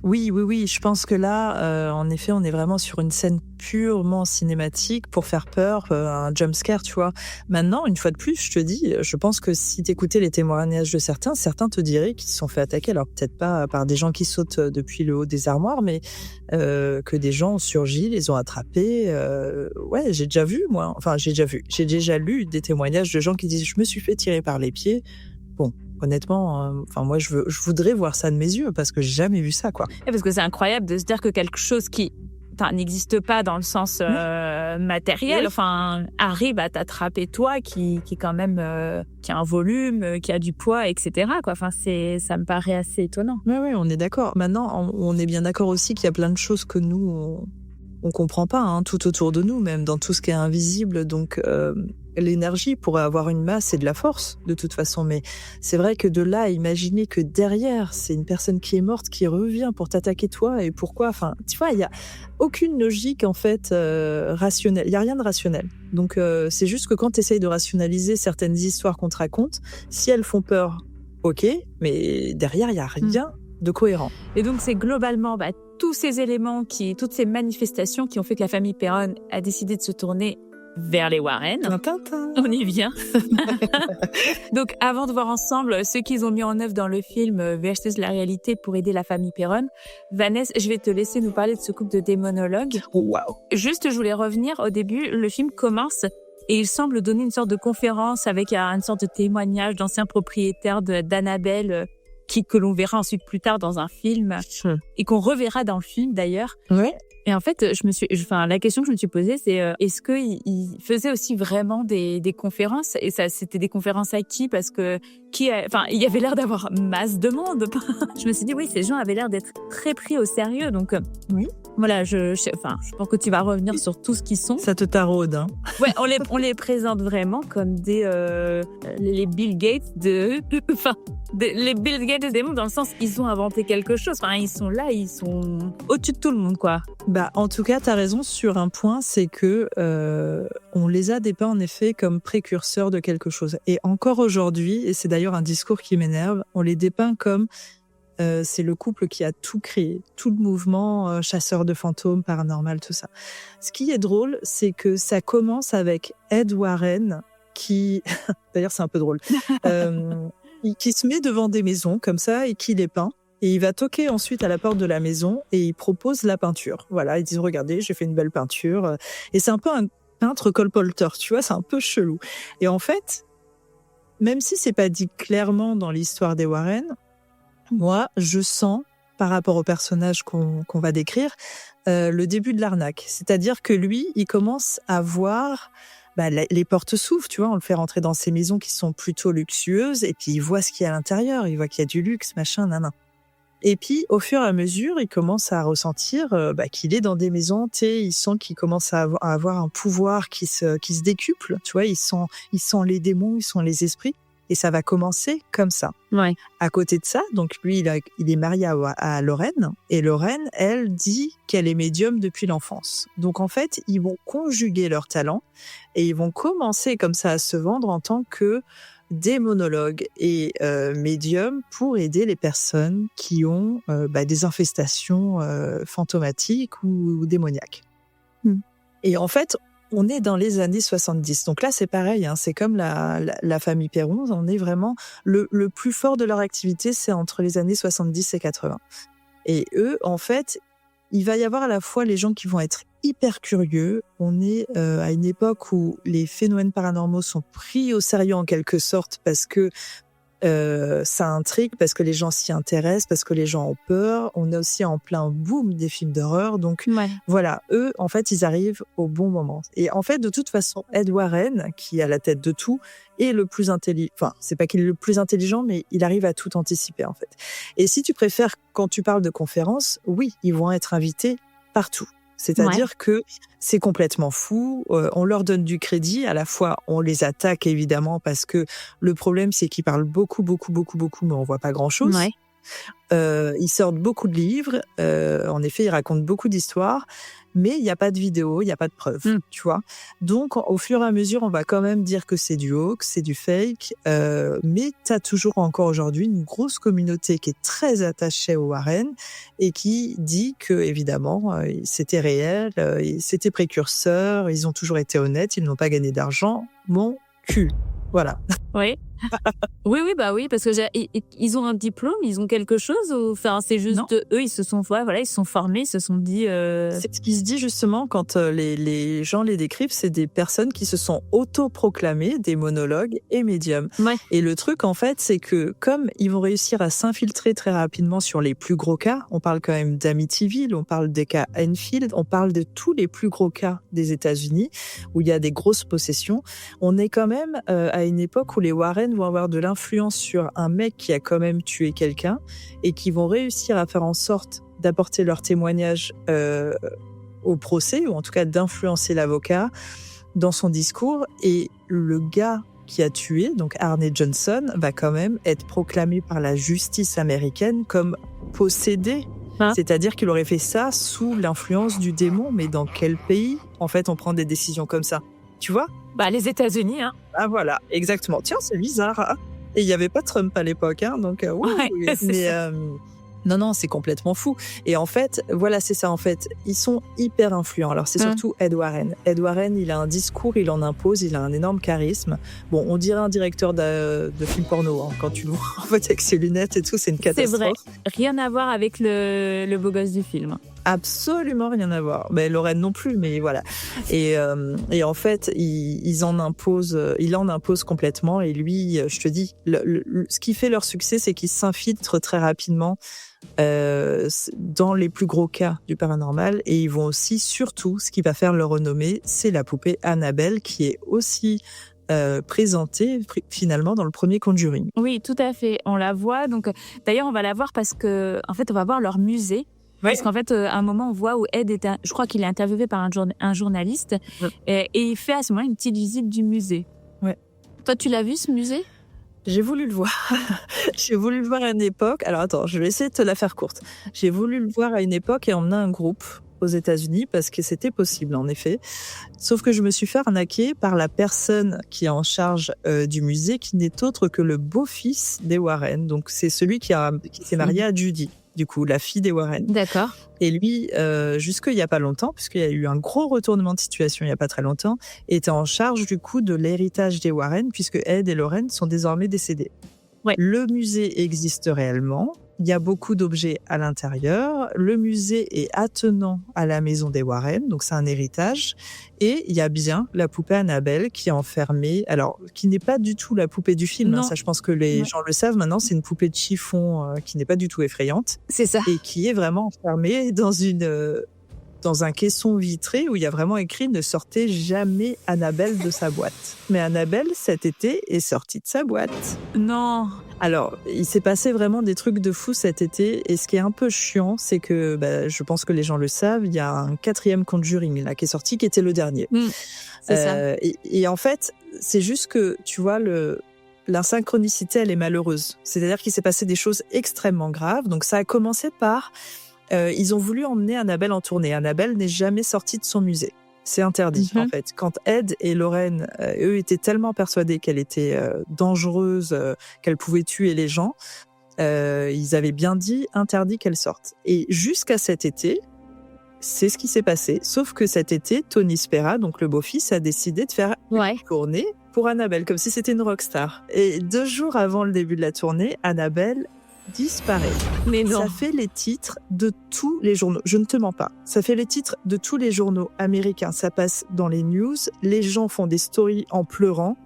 Oui. Je pense que là, en effet, on est vraiment sur une scène purement cinématique pour faire peur, un jumpscare, tu vois. Maintenant, une fois de plus, je te dis, je pense que si t'écoutais les témoignages de certains te diraient qu'ils se sont fait attaquer. Alors peut-être pas par des gens qui sautent depuis le haut des armoires, mais que des gens ont surgi, les ont attrapés. Ouais, j'ai déjà vu, moi. Enfin, j'ai déjà lu des témoignages de gens qui disent « je me suis fait tirer par les pieds ». Bon, honnêtement, moi, je voudrais voir ça de mes yeux parce que j'ai jamais vu ça, quoi. Et parce que c'est incroyable de se dire que quelque chose qui n'existe pas dans le sens matériel, arrive à t'attraper toi, qui quand même, qui a un volume, qui a du poids, etc., quoi. Enfin, ça me paraît assez étonnant. Oui, on est d'accord. Maintenant, on est bien d'accord aussi qu'il y a plein de choses que nous, on comprend pas, hein, tout autour de nous, même dans tout ce qui est invisible. Donc, l'énergie pourrait avoir une masse et de la force, de toute façon. Mais c'est vrai que de là à imaginer que derrière, c'est une personne qui est morte, qui revient pour t'attaquer toi, et pourquoi? Enfin, tu vois, il y a aucune logique, en fait, rationnelle. Il y a rien de rationnel. Donc, c'est juste que quand tu essayes de rationaliser certaines histoires qu'on te raconte, si elles font peur, ok, mais derrière, il y a rien de cohérent. Et donc, c'est globalement tous ces éléments, toutes ces manifestations qui ont fait que la famille Perron a décidé de se tourner vers les Warren. On y vient. Donc, avant de voir ensemble ce qu'ils ont mis en œuvre dans le film versus la réalité pour aider la famille Perron, Vanessa, je vais te laisser nous parler de ce couple de démonologues. Wow. Juste, je voulais revenir au début. Le film commence et il semble donner une sorte de conférence avec une sorte de témoignage d'anciens propriétaires d'Annabelle que l'on verra ensuite plus tard dans un film et qu'on reverra dans le film d'ailleurs. Ouais. Et en fait, la question que je me suis posée, c'est est-ce qu'il faisait aussi vraiment des conférences? Et ça, c'était des conférences à qui? Parce que il y avait l'air d'avoir masse de monde. Je me suis dit, oui, ces gens avaient l'air d'être très pris au sérieux. Donc, oui. Voilà, je pense que tu vas revenir sur tout ce qu'ils sont. Ça te taraude, hein. Ouais, on les présente vraiment comme les Bill Gates les Bill Gates des mondes, dans le sens ils ont inventé quelque chose. Enfin, ils sont là, ils sont au-dessus de tout le monde, quoi. En tout cas, t'as raison sur un point, c'est que on les a dépeints en effet comme précurseurs de quelque chose. Et encore aujourd'hui, et c'est d'ailleurs un discours qui m'énerve, on les dépeint comme c'est le couple qui a tout créé, tout le mouvement chasseur de fantômes, paranormal, tout ça. Ce qui est drôle, c'est que ça commence avec Ed Warren, qui, d'ailleurs c'est un peu drôle, qui se met devant des maisons comme ça et qui les peint. Et il va toquer ensuite à la porte de la maison et il propose la peinture. Voilà, ils disent regardez, j'ai fait une belle peinture. Et c'est un peu un peintre colporteur, tu vois, c'est un peu chelou. Et en fait, même si c'est pas dit clairement dans l'histoire des Warren, moi, je sens, par rapport au personnage qu'on va décrire, le début de l'arnaque. C'est-à-dire que lui, il commence à voir les portes s'ouvrent, tu vois, on le fait rentrer dans ces maisons qui sont plutôt luxueuses et puis il voit ce qu'il y a à l'intérieur, il voit qu'il y a du luxe, machin, nanan. Et puis, au fur et à mesure, il commence à ressentir qu'il est dans des maisons, tu sais, il sent qu'il commence à avoir un pouvoir qui se décuple, tu vois, il sent les démons, il sent les esprits, et ça va commencer comme ça. Ouais. À côté de ça, donc lui, il est marié à Lorraine, et Lorraine, elle, dit qu'elle est médium depuis l'enfance. Donc en fait, ils vont conjuguer leurs talents, et ils vont commencer comme ça à se vendre en tant que démonologues et médiums pour aider les personnes qui ont des infestations fantomatiques ou démoniaques. Et en fait, on est dans les années 70. Donc là, c'est pareil, hein, c'est comme la famille Perron. On est vraiment le plus fort de leur activité, c'est entre les années 70 et 80. Et eux, en fait, il va y avoir à la fois les gens qui vont être hyper curieux. On est à une époque où les phénomènes paranormaux sont pris au sérieux en quelque sorte parce que ça intrigue, parce que les gens s'y intéressent, parce que les gens ont peur. On est aussi en plein boom des films d'horreur. Donc voilà, eux, en fait, ils arrivent au bon moment. Et en fait, de toute façon, Ed Warren, qui est à la tête de tout, est le plus intelligent. Enfin, c'est pas qu'il est le plus intelligent, mais il arrive à tout anticiper, en fait. Et si tu préfères, quand tu parles de conférences, oui, ils vont être invités partout. C'est-à-dire que c'est complètement fou, on leur donne du crédit, à la fois on les attaque évidemment parce que le problème c'est qu'ils parlent beaucoup, mais on voit pas grand-chose. Ouais. Ils sortent beaucoup de livres, en effet ils racontent beaucoup d'histoires, mais il n'y a pas de vidéo, il n'y a pas de preuves, tu vois. Donc au fur et à mesure on va quand même dire que c'est du hoax, c'est du fake, mais tu as toujours encore aujourd'hui une grosse communauté qui est très attachée aux Warren et qui dit que évidemment c'était réel, c'était précurseur, ils ont toujours été honnêtes, ils n'ont pas gagné d'argent, mon cul. Voilà. Oui. Oui, parce que ils ont un diplôme, ils ont quelque chose, ou enfin c'est juste eux, ils se sont formés, ils se sont dit. C'est ce qui se dit justement quand les gens les décrivent, c'est des personnes qui se sont autoproclamées des monologues et médiums. Ouais. Et le truc en fait, c'est que comme ils vont réussir à s'infiltrer très rapidement sur les plus gros cas, on parle quand même d'Amityville, on parle des cas Enfield, on parle de tous les plus gros cas des États-Unis où il y a des grosses possessions. On est quand même à une époque où les Warren vont avoir de l'influence sur un mec qui a quand même tué quelqu'un et qui vont réussir à faire en sorte d'apporter leur témoignage au procès, ou en tout cas d'influencer l'avocat dans son discours. Et le gars qui a tué, donc Arne Johnson, va quand même être proclamé par la justice américaine comme possédé. C'est-à-dire qu'il aurait fait ça sous l'influence du démon. Mais dans quel pays, en fait, on prend des décisions comme ça ? Tu vois ? Les États-Unis, hein. Ah voilà, exactement. Tiens, c'est bizarre. Hein, et il n'y avait pas Trump à l'époque, hein, donc non, c'est complètement fou. Et en fait, voilà, c'est ça en fait. Ils sont hyper influents. Alors c'est surtout Ed Warren. Ed Warren, il a un discours, il en impose, il a un énorme charisme. Bon, on dirait un directeur de film porno hein, quand tu le vois. En fait, avec ses lunettes et tout, c'est une catastrophe. C'est vrai. Rien à voir avec le beau gosse du film. Absolument rien à voir. Mais Lorraine non plus, mais voilà. Et en fait, il en impose complètement. Et lui, je te dis, ce qui fait leur succès, c'est qu'ils s'infiltrent très rapidement dans les plus gros cas du paranormal. Et ils vont aussi, surtout, ce qui va faire leur renommée, c'est la poupée Annabelle, qui est aussi présentée finalement dans le premier Conjuring. Oui, tout à fait. On la voit. Donc, d'ailleurs, on va la voir parce que, en fait, on va voir leur musée. Ouais. Parce qu'en fait, à un moment, on voit où Ed je crois qu'il est interviewé par un journaliste, et il fait à ce moment une petite visite du musée. Ouais. Toi, tu l'as vu, ce musée ? J'ai voulu le voir. J'ai voulu le voir à une époque. Alors attends, je vais essayer de te la faire courte. J'ai voulu le voir à une époque et emmener un groupe aux États-Unis parce que c'était possible, en effet. Sauf que je me suis fait arnaquer par la personne qui est en charge du musée, qui n'est autre que le beau-fils des Warren. Donc c'est celui qui s'est marié à Judy. Du coup, la fille des Warren. D'accord. Et lui, jusqu'il y a pas longtemps, puisqu'il y a eu un gros retournement de situation il y a pas très longtemps, était en charge du coup de l'héritage des Warren, puisque Ed et Lorraine sont désormais décédés. Ouais. Le musée existe réellement, Il y a beaucoup d'objets à l'intérieur. Le musée est attenant à la maison des Warren, donc c'est un héritage. Et il y a bien la poupée Annabelle qui est enfermée, alors qui n'est pas du tout la poupée du film. Non. Ça, je pense que les gens le savent maintenant. C'est une poupée de chiffon qui n'est pas du tout effrayante C'est ça. et qui est vraiment enfermée dans un caisson vitré où il y a vraiment écrit « Ne sortez jamais Annabelle de sa boîte ». Mais Annabelle, cet été, est sortie de sa boîte. Non. Alors, il s'est passé vraiment des trucs de fou cet été. Et ce qui est un peu chiant, c'est que, je pense que les gens le savent, il y a un 4e Conjuring là, qui est sorti, qui était le dernier. C'est ça. Et en fait, c'est juste que, tu vois, l'insynchronicité, elle est malheureuse. C'est-à-dire qu'il s'est passé des choses extrêmement graves. Donc, ça a commencé par... ils ont voulu emmener Annabelle en tournée. Annabelle n'est jamais sortie de son musée. C'est interdit, en fait. Quand Ed et Lorraine, eux, étaient tellement persuadés qu'elle était dangereuse, qu'elle pouvait tuer les gens, ils avaient bien dit interdit qu'elle sorte. Et jusqu'à cet été, c'est ce qui s'est passé. Sauf que cet été, Tony Spera, donc le beau-fils, a décidé de faire une tournée pour Annabelle, comme si c'était une rockstar. Et 2 jours avant le début de la tournée, Annabelle disparaît. Mais non. Ça fait les titres de tous les journaux. Je ne te mens pas. Ça fait les titres de tous les journaux américains. Ça passe dans les news. Les gens font des stories en pleurant.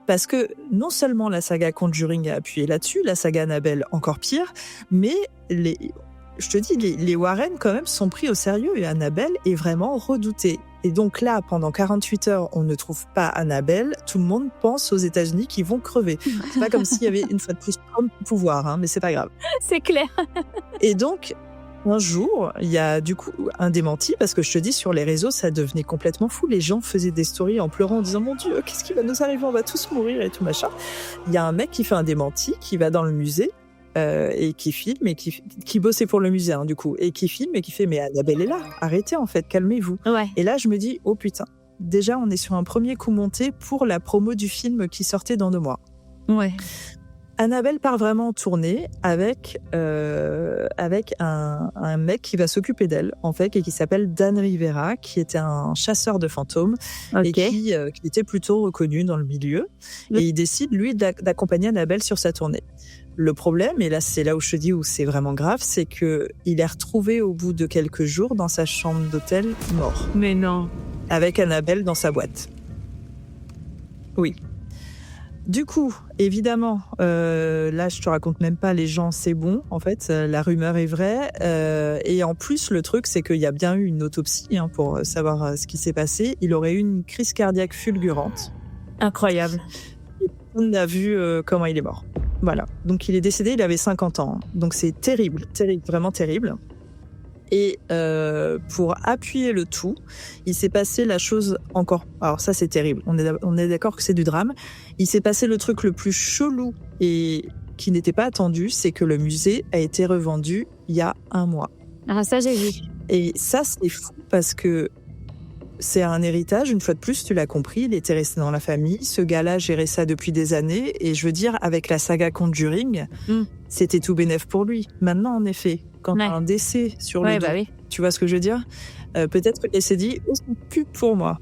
Parce que non seulement la saga Conjuring a appuyé là-dessus, la saga Annabelle encore pire, mais je te dis, les Warren quand même sont pris au sérieux et Annabelle est vraiment redoutée. Et donc là, pendant 48 heures, on ne trouve pas Annabelle. Tout le monde pense aux États-Unis qu'ils vont crever. C'est pas comme s'il y avait une fois de plus Trump au pouvoir, mais c'est pas grave. C'est clair. Et donc, un jour, il y a du coup un démenti, parce que je te dis, sur les réseaux, ça devenait complètement fou. Les gens faisaient des stories en pleurant, en disant « Mon Dieu, qu'est-ce qui va nous arriver? On va tous mourir et tout machin. » Il y a un mec qui fait un démenti, qui va dans le musée, et qui filme, et qui bossait pour le musée, du coup, et qui filme et qui fait « Mais Annabelle est là, arrêtez en fait, calmez-vous. » Et là, je me dis « Oh putain, déjà on est sur un premier coup monté pour la promo du film qui sortait dans 2 mois. » Annabelle part vraiment en tournée avec un mec qui va s'occuper d'elle, en fait, et qui s'appelle Dan Rivera, qui était un chasseur de fantômes et qui était plutôt reconnu dans le milieu. Et il décide, lui, d'accompagner Annabelle sur sa tournée. Le problème, et là c'est là où je te dis où c'est vraiment grave, c'est que il est retrouvé au bout de quelques jours dans sa chambre d'hôtel, mort. Mais non. Avec Annabelle dans sa boîte. Oui. Du coup, évidemment, là je te raconte même pas les gens, c'est bon, en fait, la rumeur est vraie. Et en plus, le truc, c'est qu'il y a bien eu une autopsie pour savoir ce qui s'est passé. Il aurait eu une crise cardiaque fulgurante. Incroyable. On a vu comment il est mort. Voilà. Donc il est décédé, il avait 50 ans. Donc c'est terrible, terrible, vraiment terrible. Et pour appuyer le tout, il s'est passé la chose encore... Alors ça, c'est terrible. On est d'accord que c'est du drame. Il s'est passé le truc le plus chelou et qui n'était pas attendu, c'est que le musée a été revendu il y a 1 mois. Ah, ça, j'ai vu. Et ça, c'est fou parce que c'est un héritage, une fois de plus, tu l'as compris, il était resté dans la famille. Ce gars-là gérait ça depuis des années. Et je veux dire, avec la saga Conjuring, c'était tout bénef pour lui. Maintenant, en effet, quand tu as un décès sur le dos, tu vois ce que je veux dire ? Peut-être qu'il s'est dit, oh, c'est plus pour moi.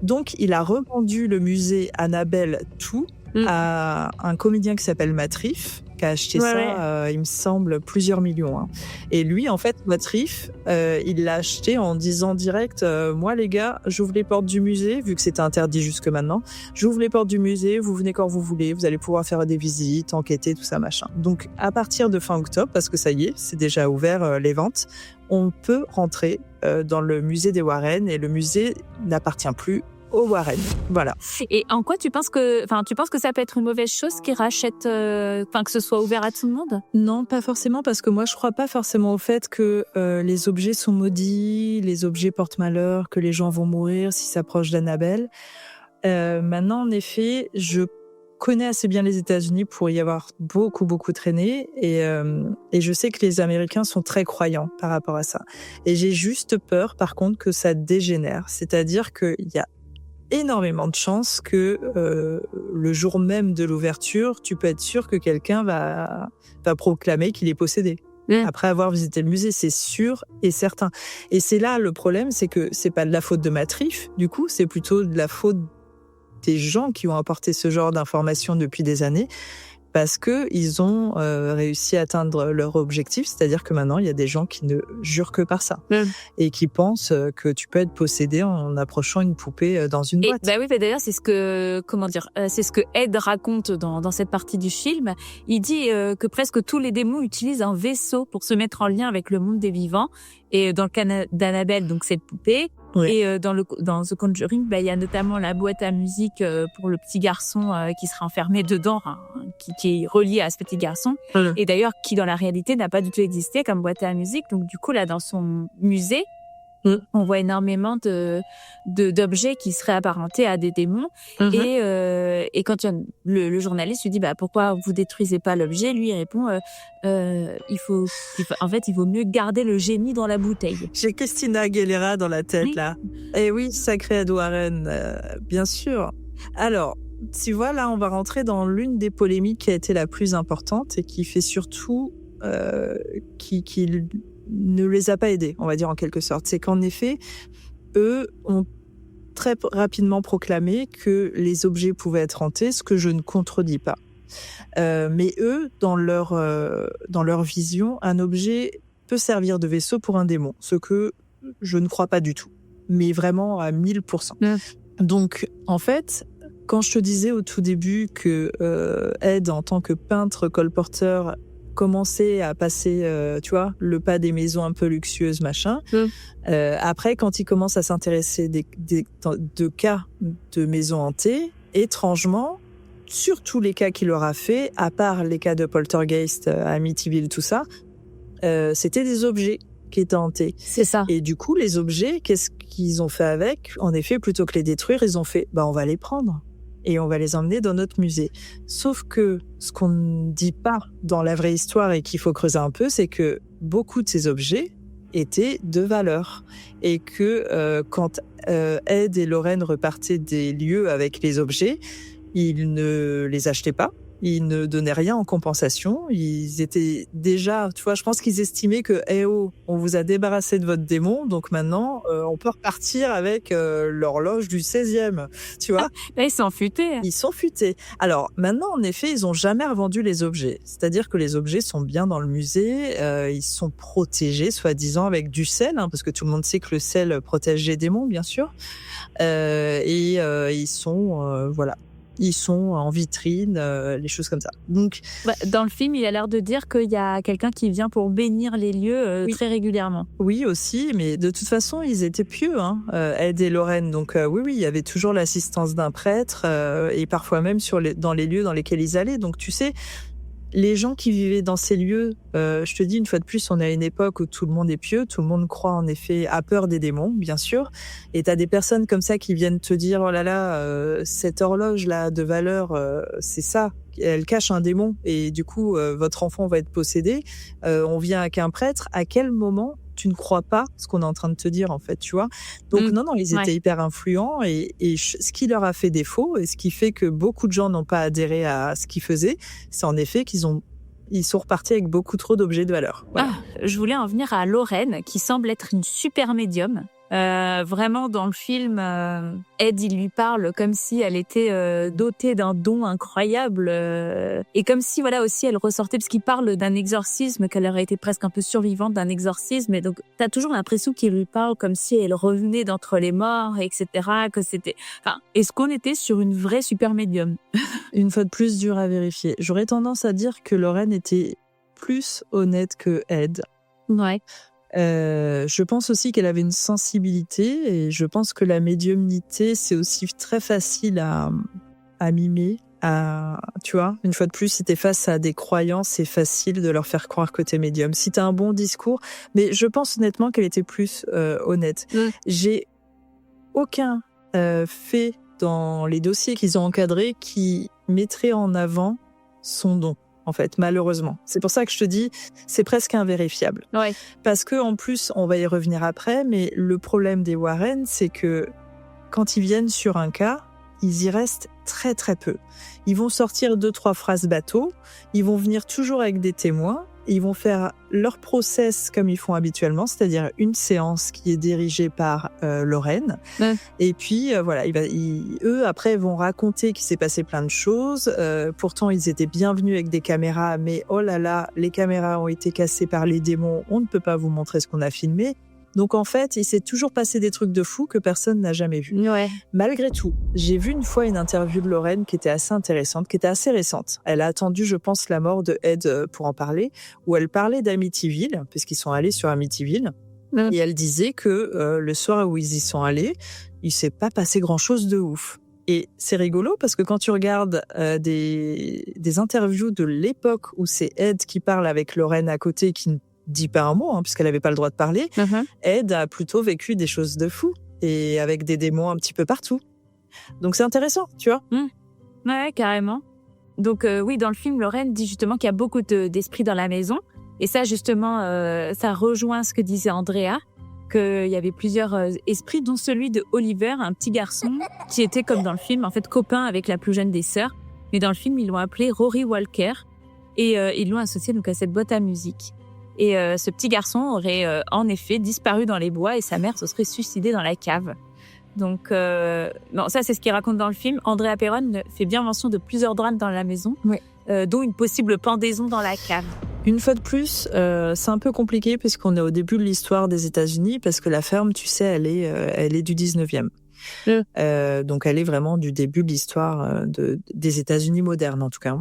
Donc, il a revendu le musée Annabelle tout à un comédien qui s'appelle Matt Rife, qui a acheté il me semble, plusieurs millions. Et lui, en fait, Matt Rife, il l'a acheté en disant direct, moi les gars, j'ouvre les portes du musée, vu que c'était interdit jusque maintenant, j'ouvre les portes du musée, vous venez quand vous voulez, vous allez pouvoir faire des visites, enquêter, tout ça, machin. Donc, à partir de fin octobre, parce que ça y est, c'est déjà ouvert les ventes, on peut rentrer dans le musée des Warren, et le musée n'appartient plus aux Warren. Voilà. Et en quoi tu penses que ça peut être une mauvaise chose qu'ils rachètent, que ce soit ouvert à tout le monde ? Non, pas forcément, parce que moi je crois pas forcément au fait que les objets sont maudits, les objets portent malheur, que les gens vont mourir s'ils s'approchent d'Annabelle. Maintenant, en effet, je connais assez bien les États-Unis pour y avoir beaucoup traîné, et je sais que les Américains sont très croyants par rapport à ça. Et j'ai juste peur, par contre, que ça dégénère. C'est-à-dire qu'il y a énormément de chances que le jour même de l'ouverture, tu peux être sûr que quelqu'un va proclamer qu'il est possédé. Après avoir visité le musée, c'est sûr et certain. Et c'est là le problème, c'est que c'est pas de la faute de Matt Rife, du coup, c'est plutôt de la faute des gens qui ont apporté ce genre d'informations depuis des années. parce que ils ont réussi à atteindre leur objectif, c'est-à-dire que maintenant il y a des gens qui ne jurent que par ça et qui pensent que tu peux être possédé en approchant une poupée dans une boîte. Oui, d'ailleurs c'est ce que c'est ce que Ed raconte dans cette partie du film. Il dit que presque tous les démons utilisent un vaisseau pour se mettre en lien avec le monde des vivants. Et dans le cas d'Annabelle, donc cette poupée. Oui. Et dans The Conjuring, il y a notamment la boîte à musique pour le petit garçon qui sera enfermé dedans, qui est relié à ce petit garçon. Et d'ailleurs, qui dans la réalité n'a pas du tout existé comme boîte à musique. Donc du coup, là, dans son musée, on voit énormément d'objets qui seraient apparentés à des démons. Et quand le journaliste lui dit pourquoi vous détruisez pas l'objet, lui il répond il vaut mieux garder le génie dans la bouteille. J'ai Christina Aguilera dans la tête là. Et oui, sacré Ed Warren, bien sûr. Alors, tu vois là, on va rentrer dans l'une des polémiques qui a été la plus importante et qui fait surtout qui ne les a pas aidés, on va dire en quelque sorte. C'est qu'en effet, eux ont très rapidement proclamé que les objets pouvaient être hantés, ce que je ne contredis pas. Mais eux, dans leur vision, un objet peut servir de vaisseau pour un démon, ce que je ne crois pas du tout, mais vraiment à 1000%. Donc, en fait, quand je te disais au tout début que Ed, en tant que peintre colporteur, commencer à passer, tu vois, le pas des maisons un peu luxueuses, machin. Après, quand il commence à s'intéresser de cas de maisons hantées, étrangement, sur tous les cas qu'il aura fait, à part les cas de poltergeist, Amityville, tout ça, c'était des objets qui étaient hantés. C'est ça. Et du coup, les objets, qu'est-ce qu'ils ont fait avec ? En effet, plutôt que les détruire, ils ont fait, on va les prendre. Et on va les emmener dans notre musée. Sauf que ce qu'on ne dit pas dans la vraie histoire et qu'il faut creuser un peu, c'est que beaucoup de ces objets étaient de valeur. Et que quand Ed et Lorraine repartaient des lieux avec les objets, ils ne les achetaient pas. Ils ne donnaient rien en compensation. Ils étaient déjà, tu vois, je pense qu'ils estimaient que, on vous a débarrassé de votre démon, donc maintenant, on peut repartir avec l'horloge du 16e, tu vois. Ils sont futés. Ils sont futés. Alors, maintenant, en effet, ils ont jamais revendu les objets. C'est-à-dire que les objets sont bien dans le musée, ils sont protégés, soi-disant, avec du sel, parce que tout le monde sait que le sel protège les démons, bien sûr. Ils sont, ils sont en vitrine, les choses comme ça. Donc, dans le film, il a l'air de dire qu'il y a quelqu'un qui vient pour bénir les lieux très régulièrement. Oui, aussi, mais de toute façon, ils étaient pieux, Ed et Lorraine. Donc oui, il y avait toujours l'assistance d'un prêtre et parfois même dans les lieux dans lesquels ils allaient. Donc tu sais, les gens qui vivaient dans ces lieux, je te dis une fois de plus, on est à une époque où tout le monde est pieux, tout le monde croit en effet, a peur des démons, bien sûr. Et t'as des personnes comme ça qui viennent te dire, oh là là, cette horloge-là de valeur, c'est ça, elle cache un démon. Et du coup, votre enfant va être possédé. On vient avec un prêtre. À quel moment tu ne crois pas ce qu'on est en train de te dire, en fait, tu vois. Donc non, ils étaient hyper influents et ce qui leur a fait défaut et ce qui fait que beaucoup de gens n'ont pas adhéré à ce qu'ils faisaient, c'est en effet qu'ils sont repartis avec beaucoup trop d'objets de valeur. Voilà. Je voulais en venir à Lorraine, qui semble être une super médium. Vraiment, dans le film, Ed, il lui parle comme si elle était dotée d'un don incroyable et comme si, aussi, elle ressortait, parce qu'il parle d'un exorcisme, qu'elle aurait été presque un peu survivante d'un exorcisme, et donc t'as toujours l'impression qu'il lui parle comme si elle revenait d'entre les morts, etc., que c'était... est-ce qu'on était sur une vraie super médium ? Une fois de plus, dur à vérifier. J'aurais tendance à dire que Lorraine était plus honnête que Ed. Ouais. Je pense aussi qu'elle avait une sensibilité et je pense que la médiumnité, c'est aussi très facile à mimer. Tu vois, une fois de plus, si t'es face à des croyants, c'est facile de leur faire croire que t'es médium. Si t'as un bon discours, mais je pense honnêtement qu'elle était plus honnête. J'ai aucun fait dans les dossiers qu'ils ont encadrés qui mettrait en avant son don. En fait, malheureusement. C'est pour ça que je te dis, c'est presque invérifiable. Ouais. Parce que, en plus, on va y revenir après, mais le problème des Warren, c'est que quand ils viennent sur un cas, ils y restent très très peu. Ils vont sortir 2-3 phrases bateau, ils vont venir toujours avec des témoins, Ils vont faire leur process comme ils font habituellement, c'est-à-dire une séance qui est dirigée par Lorraine. Ouais. Et puis voilà, eux après vont raconter qu'il s'est passé plein de choses. Pourtant, ils étaient bienvenus avec des caméras, mais oh là là, les caméras ont été cassées par les démons. On ne peut pas vous montrer ce qu'on a filmé. Donc en fait, il s'est toujours passé des trucs de fou que personne n'a jamais vu. Ouais. Malgré tout, j'ai vu une fois une interview de Lorraine qui était assez intéressante, qui était assez récente. Elle a attendu, je pense, la mort de Ed pour en parler, où elle parlait d'Amityville, puisqu'ils sont allés sur Amityville. Mm. Et elle disait que le soir où ils y sont allés, il s'est pas passé grand-chose de ouf. Et c'est rigolo parce que quand tu regardes des interviews de l'époque où c'est Ed qui parle avec Lorraine à côté, qui ne dit pas un mot, puisqu'elle n'avait pas le droit de parler, Ed a plutôt vécu des choses de fou et avec des démons un petit peu partout. Donc c'est intéressant, tu vois. Ouais, carrément. Donc oui, dans le film, Lorraine dit justement qu'il y a beaucoup d'esprits dans la maison. Et ça, justement, ça rejoint ce que disait Andrea, qu'il y avait plusieurs esprits, dont celui de Oliver, un petit garçon qui était, comme dans le film, en fait, copain avec la plus jeune des sœurs. Mais dans le film, ils l'ont appelé Rory Walker et ils l'ont associé donc à cette boîte à musique. Et ce petit garçon aurait en effet disparu dans les bois et sa mère se serait suicidée dans la cave. Donc, non, ça c'est ce qu'il raconte dans le film. Andrea Perron fait bien mention de plusieurs drames dans la maison, dont une possible pendaison dans la cave. Une fois de plus, c'est un peu compliqué puisqu'on est au début de l'histoire des États-Unis, parce que la ferme, tu sais, elle est du 19e. Donc elle est vraiment du début de l'histoire des États-Unis modernes en tout cas.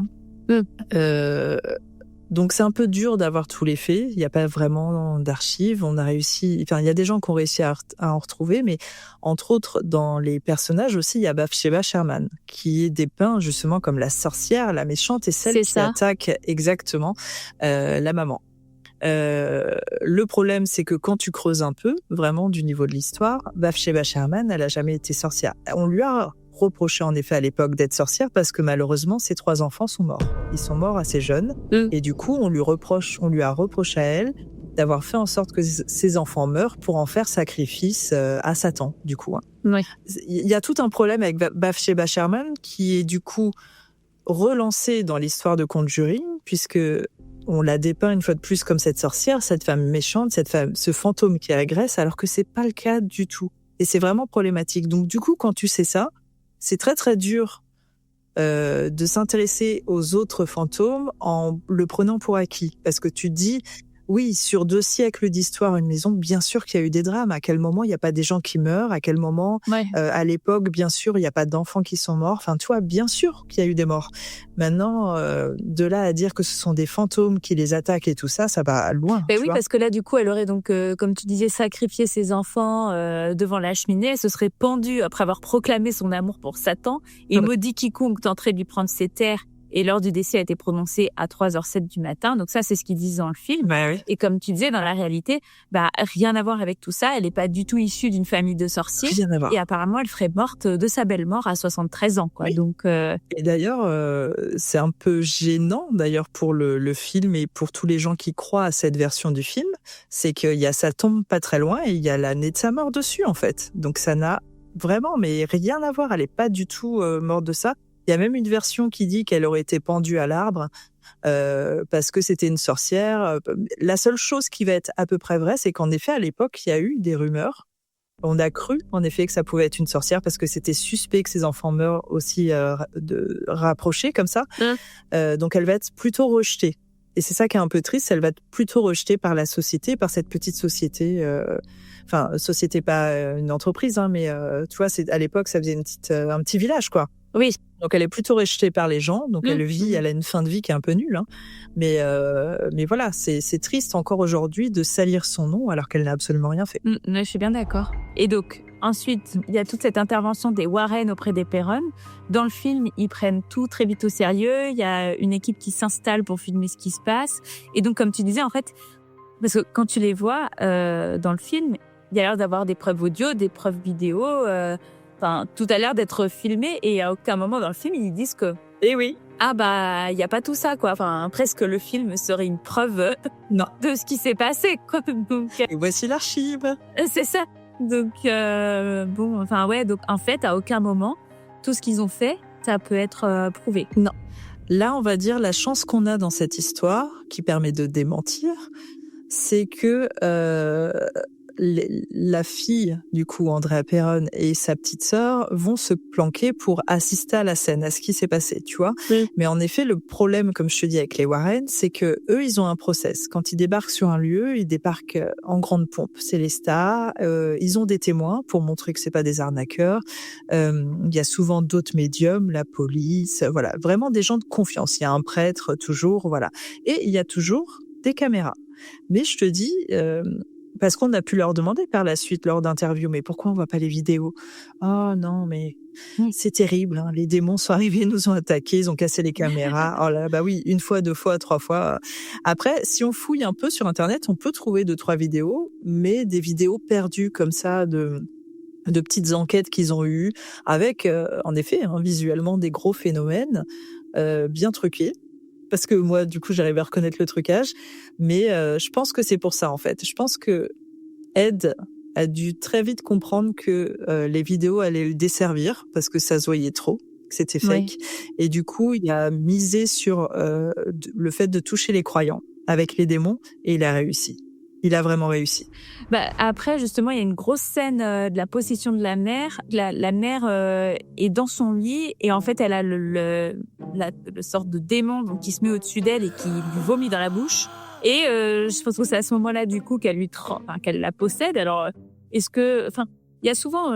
Donc c'est un peu dur d'avoir tous les faits. Il n'y a pas vraiment d'archives. On a réussi. Enfin, il y a des gens qui ont réussi à en retrouver, mais entre autres dans les personnages aussi, il y a Bathsheba Sherman qui est dépeint justement comme la sorcière, la méchante et celle qui attaque exactement la maman. Le problème, c'est que quand tu creuses un peu, vraiment du niveau de l'histoire, Bathsheba Sherman, elle a jamais été sorcière. On lui a reproché en effet à l'époque d'être sorcière parce que malheureusement ses 3 enfants sont morts. Ils sont morts assez jeunes et du coup on lui a reproché à elle d'avoir fait en sorte que ses enfants meurent pour en faire sacrifice à Satan du coup. Oui. Il y a tout un problème avec Bathsheba Sherman qui est du coup relancé dans l'histoire de Conjuring puisque on la dépeint une fois de plus comme cette sorcière, cette femme méchante, ce fantôme qui agresse, alors que c'est pas le cas du tout. Et c'est vraiment problématique. Donc du coup, quand tu sais ça, c'est très très dur de s'intéresser aux autres fantômes en le prenant pour acquis. Parce que tu te dis, oui, sur 2 siècles d'histoire, une maison, bien sûr qu'il y a eu des drames. À quel moment il n'y a pas des gens qui meurent? À quel moment, à l'époque, bien sûr, il n'y a pas d'enfants qui sont morts? Enfin, tu vois, bien sûr qu'il y a eu des morts. Maintenant, de là à dire que ce sont des fantômes qui les attaquent et tout ça, ça va loin. Ben oui, parce que là, du coup, elle aurait donc, comme tu disais, sacrifié ses enfants devant la cheminée. Elle se serait pendue après avoir proclamé son amour pour Satan et maudit quiconque tenterait de lui prendre ses terres. Et l'heure du décès a été prononcée à 3h07 du matin. Donc ça, c'est ce qu'ils disent dans le film. Oui. Et comme tu disais, dans la réalité, rien à voir avec tout ça. Elle n'est pas du tout issue d'une famille de sorciers. Rien à voir. Et apparemment, elle ferait morte de sa belle mort à 73 ans, quoi. Oui. Donc, Et d'ailleurs, c'est un peu gênant, d'ailleurs, pour le film et pour tous les gens qui croient à cette version du film. C'est qu'il y a sa tombe pas très loin et il y a l'année de sa mort dessus, en fait. Donc ça n'a vraiment, mais rien à voir. Elle n'est pas du tout morte de ça. Il y a même une version qui dit qu'elle aurait été pendue à l'arbre parce que c'était une sorcière. La seule chose qui va être à peu près vraie, c'est qu'en effet, à l'époque, il y a eu des rumeurs. On a cru, en effet, que ça pouvait être une sorcière parce que c'était suspect que ses enfants meurent aussi rapprochés comme ça. Donc, elle va être plutôt rejetée. Et c'est ça qui est un peu triste, elle va être plutôt rejetée par la société, par cette petite société. Enfin, société, pas une entreprise, mais tu vois, à l'époque, ça faisait un petit village, quoi. Oui. Donc elle est plutôt rejetée par les gens, donc elle a une fin de vie qui est un peu nulle, mais voilà, c'est triste encore aujourd'hui de salir son nom alors qu'elle n'a absolument rien fait. Je suis bien d'accord. Et donc ensuite, il y a toute cette intervention des Warren auprès des Perron. Dans le film, ils prennent tout très vite au sérieux. Il y a une équipe qui s'installe pour filmer ce qui se passe. Et donc comme tu disais, en fait, parce que quand tu les vois dans le film, il y a l'air d'avoir des preuves audio, des preuves vidéo. Enfin, tout a l'air d'être filmé et à aucun moment dans le film, ils disent que... Eh oui. Il n'y a pas tout ça, quoi. Enfin, presque le film serait une preuve de ce qui s'est passé, quoi. Donc, et voici l'archive. C'est ça. Donc, donc en fait, à aucun moment, tout ce qu'ils ont fait, ça peut être prouvé. Non. Là, on va dire la chance qu'on a dans cette histoire, qui permet de démentir, c'est que la fille, du coup, Andrea Perron et sa petite sœur vont se planquer pour assister à la scène, à ce qui s'est passé, tu vois. Oui. Mais en effet, le problème, comme je te dis avec les Warren, c'est que eux, ils ont un process. Quand ils débarquent sur un lieu, ils débarquent en grande pompe. C'est les stars. Ils ont des témoins pour montrer que c'est pas des arnaqueurs. Il y a souvent d'autres médiums, la police, voilà, vraiment des gens de confiance. Il y a un prêtre toujours, voilà. Et il y a toujours des caméras. Mais je te dis, parce qu'on a pu leur demander par la suite lors d'interviews, mais pourquoi on voit pas les vidéos? Oh non, mais c'est terrible, hein. Les démons sont arrivés, nous ont attaqués, ils ont cassé les caméras. Oh là, bah oui, 1 fois, 2 fois, 3 fois. Après, si on fouille un peu sur Internet, on peut trouver 2-3 vidéos, mais des vidéos perdues comme ça de petites enquêtes qu'ils ont eues avec, en effet, hein, visuellement des gros phénomènes, bien truqués. Parce que moi, du coup, j'arrive à reconnaître le trucage. Mais je pense que c'est pour ça, en fait. Je pense que Ed a dû très vite comprendre que les vidéos allaient le desservir parce que ça se voyait trop, que c'était fake. Et du coup, il a misé sur le fait de toucher les croyants avec les démons et il a réussi. Il a vraiment réussi. Bah, après, justement, il y a une grosse scène de la possession de la mère. La mère est dans son lit et en fait, elle a le sorte de démon donc, qui se met au-dessus d'elle et qui lui vomit dans la bouche. Et je pense que c'est à ce moment-là, du coup, qu'elle la possède. Alors, est-ce que... Enfin, il y a souvent,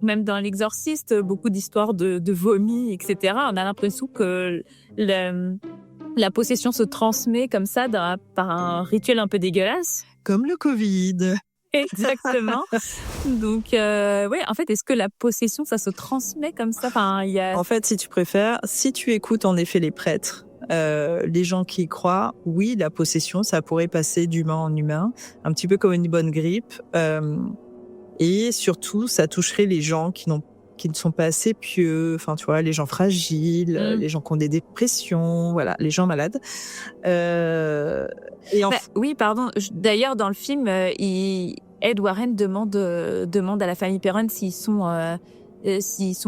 même dans l'Exorciste, beaucoup d'histoires de vomi, etc. On a l'impression que la possession se transmet comme ça par un rituel un peu dégueulasse. Comme le Covid. Exactement. Donc, ouais, en fait, est-ce que la possession, ça se transmet comme ça? Enfin, En fait, si tu préfères, si tu écoutes en effet les prêtres, les gens qui y croient, oui, la possession, ça pourrait passer d'humain en humain, un petit peu comme une bonne grippe. Et surtout, ça toucherait les gens qui ne sont pas assez pieux, enfin, tu vois, les gens fragiles, les gens qui ont des dépressions, voilà, les gens malades. Oui, pardon. D'ailleurs, dans le film, Ed Warren demande à la famille Perron s'ils sont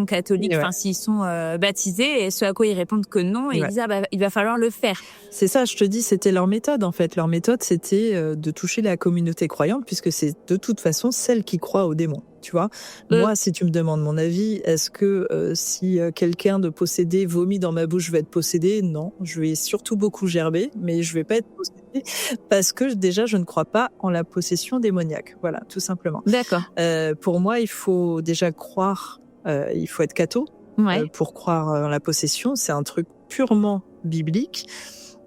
catholiques, enfin s'ils sont baptisés, et ce à quoi ils répondent que non, et ils disent il va falloir le faire. C'est ça, je te dis, c'était leur méthode en fait. Leur méthode, c'était de toucher la communauté croyante, puisque c'est de toute façon celle qui croit aux démons. Tu vois, moi, si tu me demandes mon avis, est-ce que si quelqu'un de possédé vomit dans ma bouche, je vais être possédé? Non, je vais surtout beaucoup gerber, mais je vais pas être possédée parce que déjà, je ne crois pas en la possession démoniaque. Voilà, tout simplement. D'accord. Pour moi, il faut déjà croire, il faut être catho pour croire en la possession. C'est un truc purement biblique.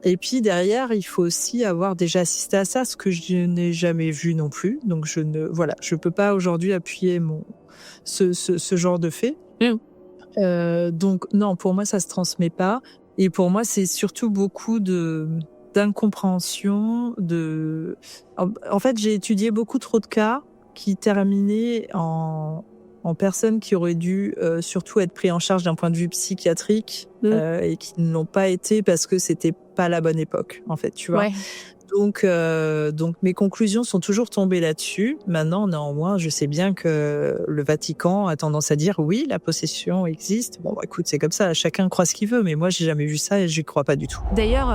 Et puis derrière, il faut aussi avoir déjà assisté à ça, ce que je n'ai jamais vu non plus. Donc je peux pas aujourd'hui appuyer ce genre de fait. Donc non, pour moi ça se transmet pas. Et pour moi c'est surtout beaucoup d'incompréhension. En fait, j'ai étudié beaucoup trop de cas qui terminaient en personnes qui auraient dû surtout être pris en charge d'un point de vue psychiatrique et qui ne l'ont pas été parce que c'était pas la bonne époque, en fait, tu vois. Donc mes conclusions sont toujours tombées là-dessus. Maintenant, néanmoins, je sais bien que le Vatican a tendance à dire oui, la possession existe. Bon, écoute, c'est comme ça, chacun croit ce qu'il veut, mais moi, j'ai jamais vu ça et j'y crois pas du tout. D'ailleurs,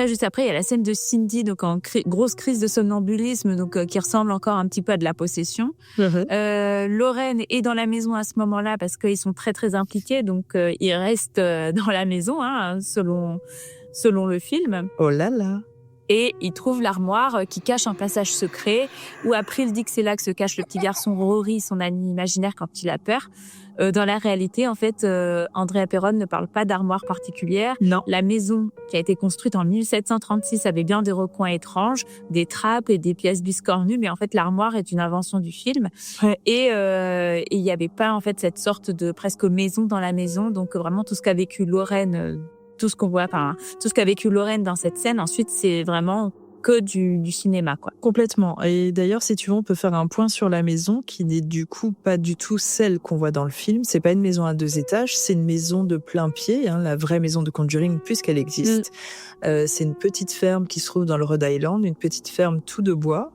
juste après, il y a la scène de Cindy, donc en grosse crise de somnambulisme, donc qui ressemble encore un petit peu à de la possession. Lorraine est dans la maison à ce moment-là parce qu'ils sont très très impliqués, donc ils restent dans la maison, hein, selon le film. Oh là là. Et il trouve l'armoire qui cache un passage secret, où après il dit que c'est là que se cache le petit garçon Rory, son ami imaginaire quand il a peur. Dans la réalité, en fait, Andrea Perron ne parle pas d'armoire particulière. Non. La maison, qui a été construite en 1736, avait bien des recoins étranges, des trappes et des pièces biscornues, mais en fait, l'armoire est une invention du film. Et il n'y avait pas, en fait, cette sorte de presque maison dans la maison. Donc, vraiment, tout ce qu'a vécu Lorraine... tout ce qu'on voit, tout ce qu'a vécu Lorraine dans cette scène, ensuite, c'est vraiment que du cinéma, quoi. Complètement. Et d'ailleurs, si tu veux, on peut faire un point sur la maison qui n'est du coup pas du tout celle qu'on voit dans le film. C'est pas une maison à 2 étages, c'est une maison de plein pied, hein, la vraie maison de Conjuring, puisqu'elle existe. C'est une petite ferme qui se trouve dans le Rhode Island, une petite ferme tout de bois.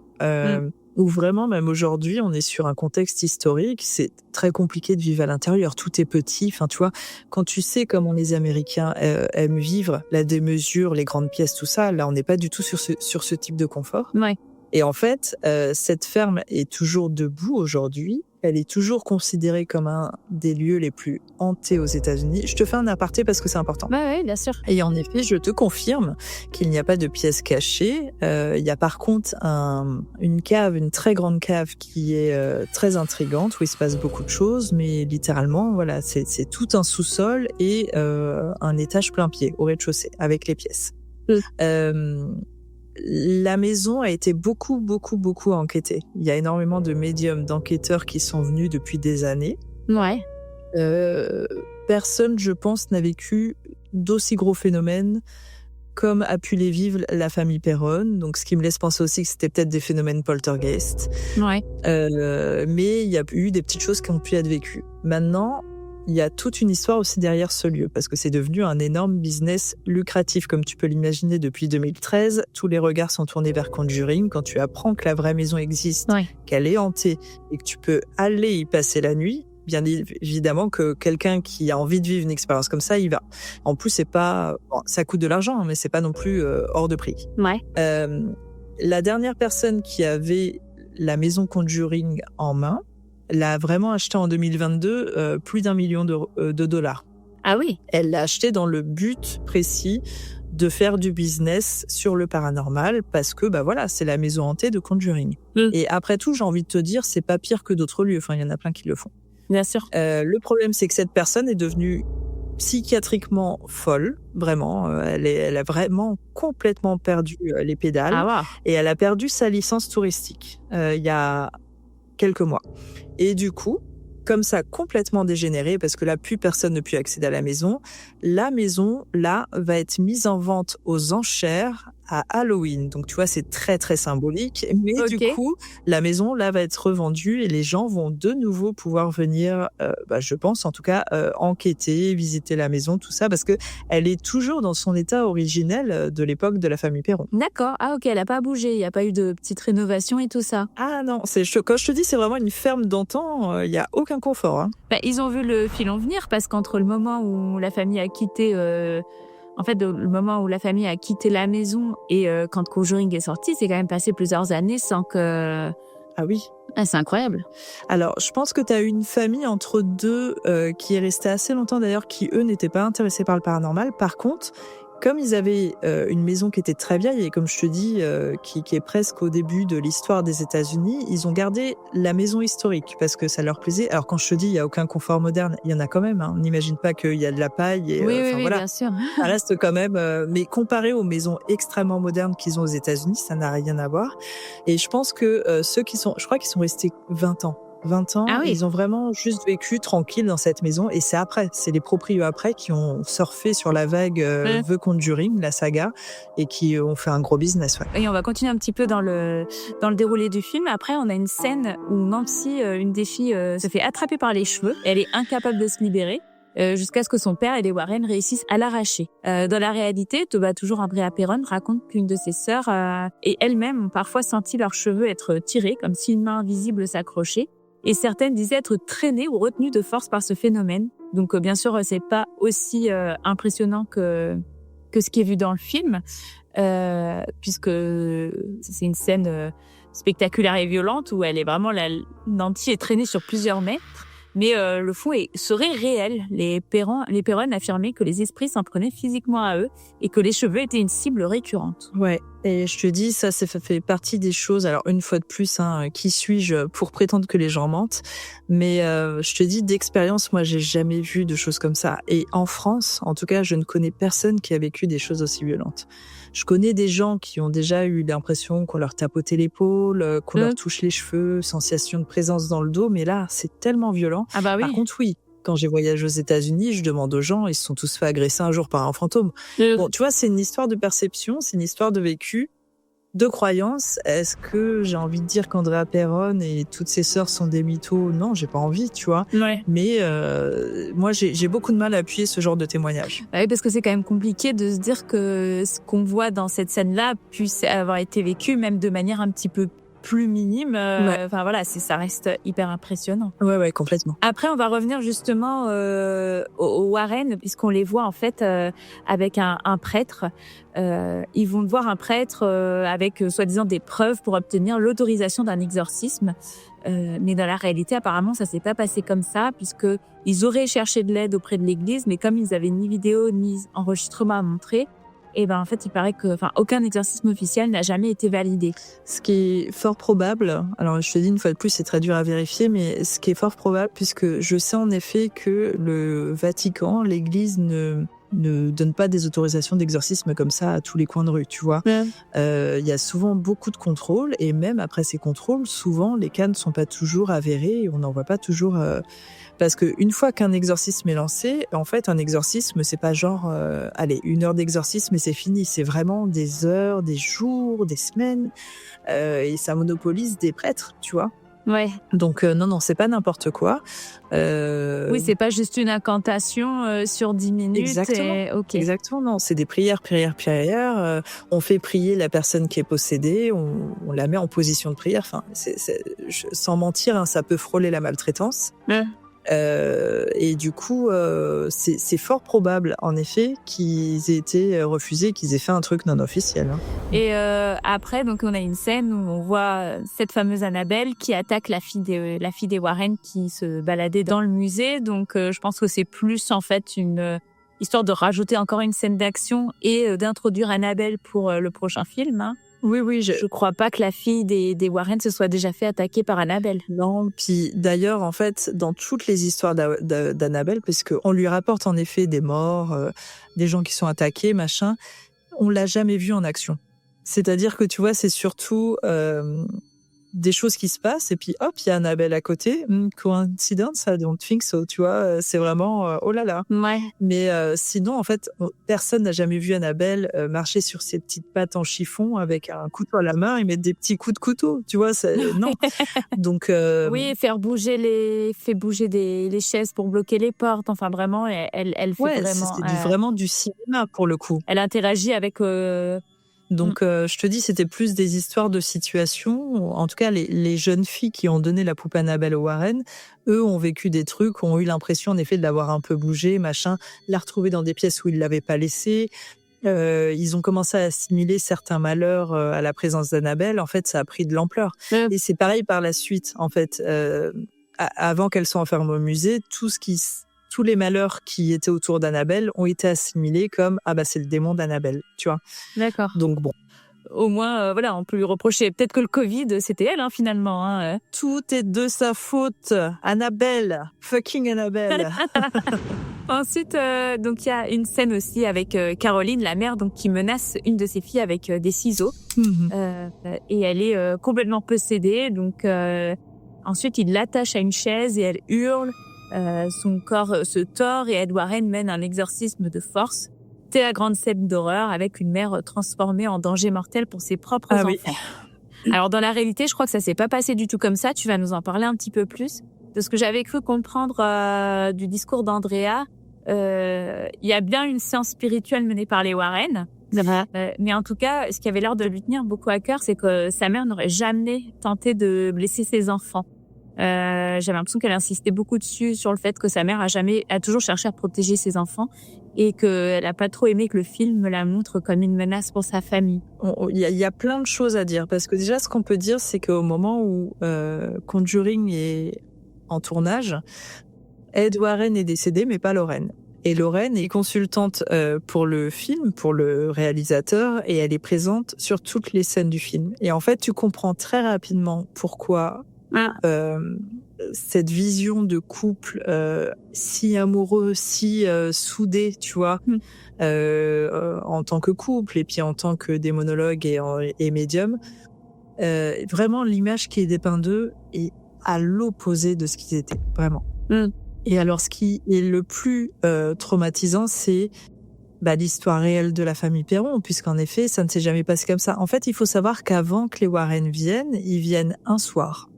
où vraiment, même aujourd'hui, on est sur un contexte historique, c'est très compliqué de vivre à l'intérieur. Tout est petit. Enfin, tu vois, quand tu sais comment les Américains aiment vivre, la démesure, les grandes pièces, tout ça, là, on n'est pas du tout sur ce type de confort. Ouais. Et en fait, cette ferme est toujours debout aujourd'hui. Elle est toujours considérée comme un des lieux les plus hantés aux États-Unis. Je te fais un aparté parce que c'est important. Ouais, bien sûr. Et en effet, je te confirme qu'il n'y a pas de pièces cachées. Il y a par contre une cave, une très grande cave qui est très intrigante, où il se passe beaucoup de choses, mais littéralement, voilà, c'est tout un sous-sol et un étage plein pied au rez-de-chaussée avec les pièces. La maison a été beaucoup enquêtée. Il y a énormément de médiums, d'enquêteurs qui sont venus depuis des années. Ouais. Personne, je pense, n'a vécu d'aussi gros phénomènes comme a pu les vivre la famille Perron. Donc, ce qui me laisse penser aussi que c'était peut-être des phénomènes poltergeist. Ouais. Mais il y a eu des petites choses qui ont pu être vécues. Maintenant, il y a toute une histoire aussi derrière ce lieu, parce que c'est devenu un énorme business lucratif, comme tu peux l'imaginer depuis 2013. Tous les regards sont tournés vers Conjuring. Quand tu apprends que la vraie maison existe, qu'elle est hantée, et que tu peux aller y passer la nuit, bien évidemment que quelqu'un qui a envie de vivre une expérience comme ça, il va. En plus, c'est pas, bon, ça coûte de l'argent, mais c'est pas non plus hors de prix. Ouais. La dernière personne qui avait la maison Conjuring en main l'a vraiment acheté en 2022, plus d'1 million de dollars. Ah oui. Elle l'a acheté dans le but précis de faire du business sur le paranormal, parce que bah voilà, c'est la maison hantée de Conjuring. Et après tout, j'ai envie de te dire, c'est pas pire que d'autres lieux. Enfin, il y en a plein qui le font. Bien sûr. Le problème, c'est que cette personne est devenue psychiatriquement folle, vraiment. Elle a vraiment complètement perdu les pédales. Ah wow. Et elle a perdu sa licence touristique il y a quelques mois. Et du coup, comme ça a complètement dégénéré, parce que là, plus personne ne peut accéder à la maison, là, va être mise en vente aux enchères à Halloween. Donc, tu vois, c'est très, très symbolique. Mais du coup, la maison, là, va être revendue et les gens vont de nouveau pouvoir venir, je pense, en tout cas, enquêter, visiter la maison, tout ça, parce que elle est toujours dans son état originel de l'époque de la famille Perron. D'accord. Ah, ok, elle n'a pas bougé. Il n'y a pas eu de petite rénovation et tout ça. Ah non, quand je te dis, c'est vraiment une ferme d'antan, il n'y a aucun confort. Hein. Bah, ils ont vu le filon venir, parce qu'entre le moment où la famille a quitté... le moment où la famille a quitté la maison et quand Conjuring est sorti, c'est quand même passé plusieurs années sans que... Ah oui. Ah, c'est incroyable. Alors, je pense que tu as eu une famille entre deux qui est restée assez longtemps d'ailleurs, qui eux n'étaient pas intéressés par le paranormal. Par contre, comme ils avaient une maison qui était très vieille et comme je te dis, qui est presque au début de l'histoire des États-Unis, ils ont gardé la maison historique parce que ça leur plaisait. Alors quand je te dis il y a aucun confort moderne, il y en a quand même. Hein. On n'imagine pas qu'il y a de la paille. Et, oui, voilà. Bien sûr. Ça reste quand même. Mais comparé aux maisons extrêmement modernes qu'ils ont aux États-Unis, ça n'a rien à voir. Et je pense que je crois qu'ils sont restés 20 ans. 20 ans, ils ont vraiment juste vécu tranquille dans cette maison. Et c'est les proprios après qui ont surfé sur la vague The Conjuring, la saga, et qui ont fait un gros business. Ouais. Et on va continuer un petit peu dans le déroulé du film. Après, on a une scène où Nancy, une des filles, se fait attraper par les cheveux. Elle est incapable de se libérer. Jusqu'à ce que son père et les Warren réussissent à l'arracher. Dans la réalité, toujours Andrea Perron raconte qu'une de ses sœurs et elle-même ont parfois senti leurs cheveux être tirés, comme si une main invisible s'accrochait. Et certaines disaient être traînées ou retenues de force par ce phénomène. Donc, bien sûr, c'est pas aussi impressionnant que ce qui est vu dans le film, puisque c'est une scène spectaculaire et violente où elle est vraiment Nancy est traînée sur plusieurs mètres. Mais le fond serait réel. Les Perron affirmaient que les esprits s'en prenaient physiquement à eux et que les cheveux étaient une cible récurrente. Ouais, et je te dis, ça fait partie des choses. Alors une fois de plus, qui suis-je pour prétendre que les gens mentent? Mais je te dis, d'expérience, moi j'ai jamais vu de choses comme ça. Et en France, en tout cas, je ne connais personne qui a vécu des choses aussi violentes. Je connais des gens qui ont déjà eu l'impression qu'on leur tapotait l'épaule, qu'on leur touche les cheveux, sensation de présence dans le dos, mais là, c'est tellement violent. Ah bah oui. Par contre, oui, quand j'ai voyagé aux États-Unis, je demande aux gens, ils se sont tous fait agresser un jour par un fantôme. Bon, tu vois, c'est une histoire de perception, c'est une histoire de vécu, de croyance. Est-ce que j'ai envie de dire qu'Andrea Perron et toutes ses sœurs sont des mythos? Non, j'ai pas envie, tu vois. Ouais. Mais moi, j'ai beaucoup de mal à appuyer ce genre de témoignage. Bah oui, parce que c'est quand même compliqué de se dire que ce qu'on voit dans cette scène-là puisse avoir été vécu même de manière un petit peu plus minime, Ouais. enfin voilà, ça reste hyper impressionnant. Ouais, complètement. Après, on va revenir justement aux Warren, puisqu'on les voit en fait avec un prêtre. Ils vont voir un prêtre avec soi-disant des preuves pour obtenir l'autorisation d'un exorcisme. Mais dans la réalité, apparemment, ça s'est pas passé comme ça, puisque ils auraient cherché de l'aide auprès de l'Église, mais comme ils avaient ni vidéo ni enregistrement à montrer, et ben en fait, il paraît que, aucun exorcisme officiel n'a jamais été validé. Ce qui est fort probable, alors je te dis une fois de plus, c'est très dur à vérifier, mais ce qui est fort probable, puisque je sais en effet que le Vatican, l'Église ne donne pas des autorisations d'exorcisme comme ça à tous les coins de rue, tu vois. Il y a souvent beaucoup de contrôles, et même après ces contrôles, souvent les cas ne sont pas toujours avérés, et on n'en voit pas toujours. Parce que une fois qu'un exorcisme est lancé, en fait, un exorcisme, c'est pas genre, allez, 1 heure d'exorcisme et c'est fini. C'est vraiment des heures, des jours, des semaines, et ça monopolise des prêtres, tu vois. Ouais. Donc non, c'est pas n'importe quoi. Oui, c'est pas juste une incantation sur 10 minutes. Exactement. Et... ok. Exactement, non, c'est des prières. On fait prier la personne qui est possédée, on la met en position de prière. Enfin, sans mentir, hein, ça peut frôler la maltraitance. Ouais. Et du coup, c'est fort probable, en effet, qu'ils aient été refusés, qu'ils aient fait un truc non officiel. Hein. Et après, donc on a une scène où on voit cette fameuse Annabelle qui attaque la fille des Warren qui se baladait dans le musée. Donc je pense que c'est plus en fait une histoire de rajouter encore une scène d'action et d'introduire Annabelle pour le prochain film. Hein. Oui, je crois pas que la fille des Warren se soit déjà fait attaquer par Annabelle. Non, puis d'ailleurs, en fait, dans toutes les histoires d'Annabelle, parce qu'on lui rapporte en effet des morts, des gens qui sont attaqués, machin, on l'a jamais vue en action. C'est-à-dire que, tu vois, c'est surtout des choses qui se passent, et puis hop, il y a Annabelle à côté. Coincidence, I don't think so, tu vois, c'est vraiment, oh là là. Ouais. Mais sinon, en fait, personne n'a jamais vu Annabelle marcher sur ses petites pattes en chiffon avec un couteau à la main et mettre des petits coups de couteau, tu vois, non. Donc oui, faire bouger les chaises pour bloquer les portes. Enfin, vraiment, elle fait vraiment. C'est vraiment du cinéma pour le coup. Elle interagit avec. Donc, je te dis, c'était plus des histoires de situation. En tout cas, les jeunes filles qui ont donné la poupée Annabelle aux Warren, eux ont vécu des trucs, ont eu l'impression, en effet, de l'avoir un peu bougé, machin, la retrouver dans des pièces où ils l'avaient pas laissée. Ils ont commencé à assimiler certains malheurs à la présence d'Annabelle. En fait, ça a pris de l'ampleur. Et c'est pareil par la suite. En fait, avant qu'elle soit enfermée au musée, tous les malheurs qui étaient autour d'Annabelle ont été assimilés comme c'est le démon d'Annabelle, tu vois. D'accord. Donc bon. Au moins, voilà, on peut lui reprocher. Peut-être que le Covid, c'était elle, hein, finalement. Hein. Tout est de sa faute. Annabelle. Fucking Annabelle. Ensuite, donc il y a une scène aussi avec Caroline, la mère, donc qui menace une de ses filles avec des ciseaux. Et elle est complètement possédée. Donc ensuite, il l'attache à une chaise et elle hurle. Son corps se tord et Ed Warren mène un exorcisme de force. C'est la grande scène d'horreur avec une mère transformée en danger mortel pour ses propres enfants. Oui. Alors dans la réalité, je crois que ça s'est pas passé du tout comme ça. Tu vas nous en parler un petit peu plus. De ce que j'avais cru comprendre du discours d'Andrea, il y a bien une séance spirituelle menée par les Warren. Mais en tout cas, ce qui avait l'air de lui tenir beaucoup à cœur, c'est que sa mère n'aurait jamais tenté de blesser ses enfants. J'avais l'impression qu'elle insistait beaucoup dessus sur le fait que sa mère a toujours cherché à protéger ses enfants et qu'elle a pas trop aimé que le film la montre comme une menace pour sa famille. Il y a plein de choses à dire parce que déjà ce qu'on peut dire c'est qu'au moment où Conjuring est en tournage, Ed Warren est décédé mais pas Lorraine. Et Lorraine est consultante pour le film, pour le réalisateur, et elle est présente sur toutes les scènes du film. Et en fait, tu comprends très rapidement pourquoi cette vision de couple si amoureux, si soudé, tu vois, en tant que couple et puis en tant que démonologue et médium, vraiment l'image qui est dépeinte d'eux est à l'opposé de ce qu'ils étaient, vraiment. Et alors, ce qui est le plus traumatisant, c'est l'histoire réelle de la famille Perron, puisqu'en effet, ça ne s'est jamais passé comme ça. En fait, il faut savoir qu'avant que les Warren viennent, ils viennent un soir.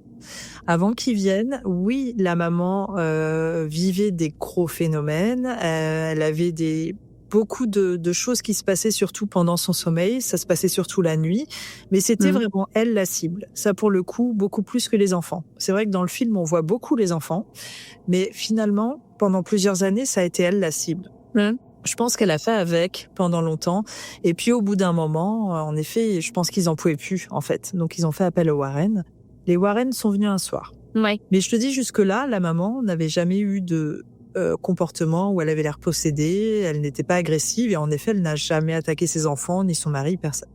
Avant qu'ils viennent, oui, la maman vivait des gros phénomènes. Elle avait des beaucoup de choses qui se passaient surtout pendant son sommeil. Ça se passait surtout la nuit. Mais c'était vraiment elle la cible. Ça, pour le coup, beaucoup plus que les enfants. C'est vrai que dans le film, on voit beaucoup les enfants. Mais finalement, pendant plusieurs années, ça a été elle la cible. Je pense qu'elle a fait avec pendant longtemps. Et puis, au bout d'un moment, en effet, je pense qu'ils en pouvaient plus, en fait. Donc, ils ont fait appel aux Warren. Les Warren sont venus un soir. Ouais. Mais je te dis, jusque-là, la maman n'avait jamais eu de comportement où elle avait l'air possédée. Elle n'était pas agressive. Et en effet, elle n'a jamais attaqué ses enfants, ni son mari, personne.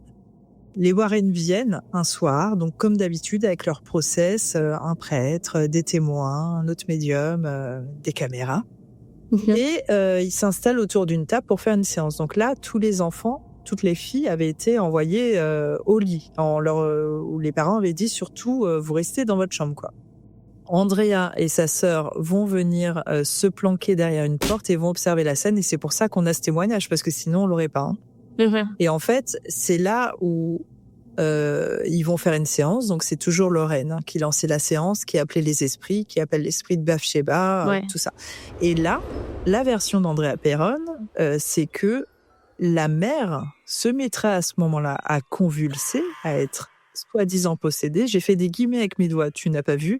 Les Warren viennent un soir, donc comme d'habitude, avec leur process, un prêtre, des témoins, un autre médium, des caméras. Et ils s'installent autour d'une table pour faire une séance. Donc là, tous les enfants, toutes les filles avaient été envoyées au lit. Où les parents avaient dit surtout, vous restez dans votre chambre, quoi. Andrea et sa sœur vont venir se planquer derrière une porte et vont observer la scène. Et c'est pour ça qu'on a ce témoignage, parce que sinon on l'aurait pas. Et en fait, c'est là où ils vont faire une séance. Donc c'est toujours Lorraine qui lançait la séance, qui appelait les esprits, qui appelle l'esprit de Bathsheba, tout ça. Et là, la version d'Andrea Perron, c'est que la mère se mettrait à ce moment-là à convulser, à être soi-disant possédée. J'ai fait des guillemets avec mes doigts, tu n'as pas vu.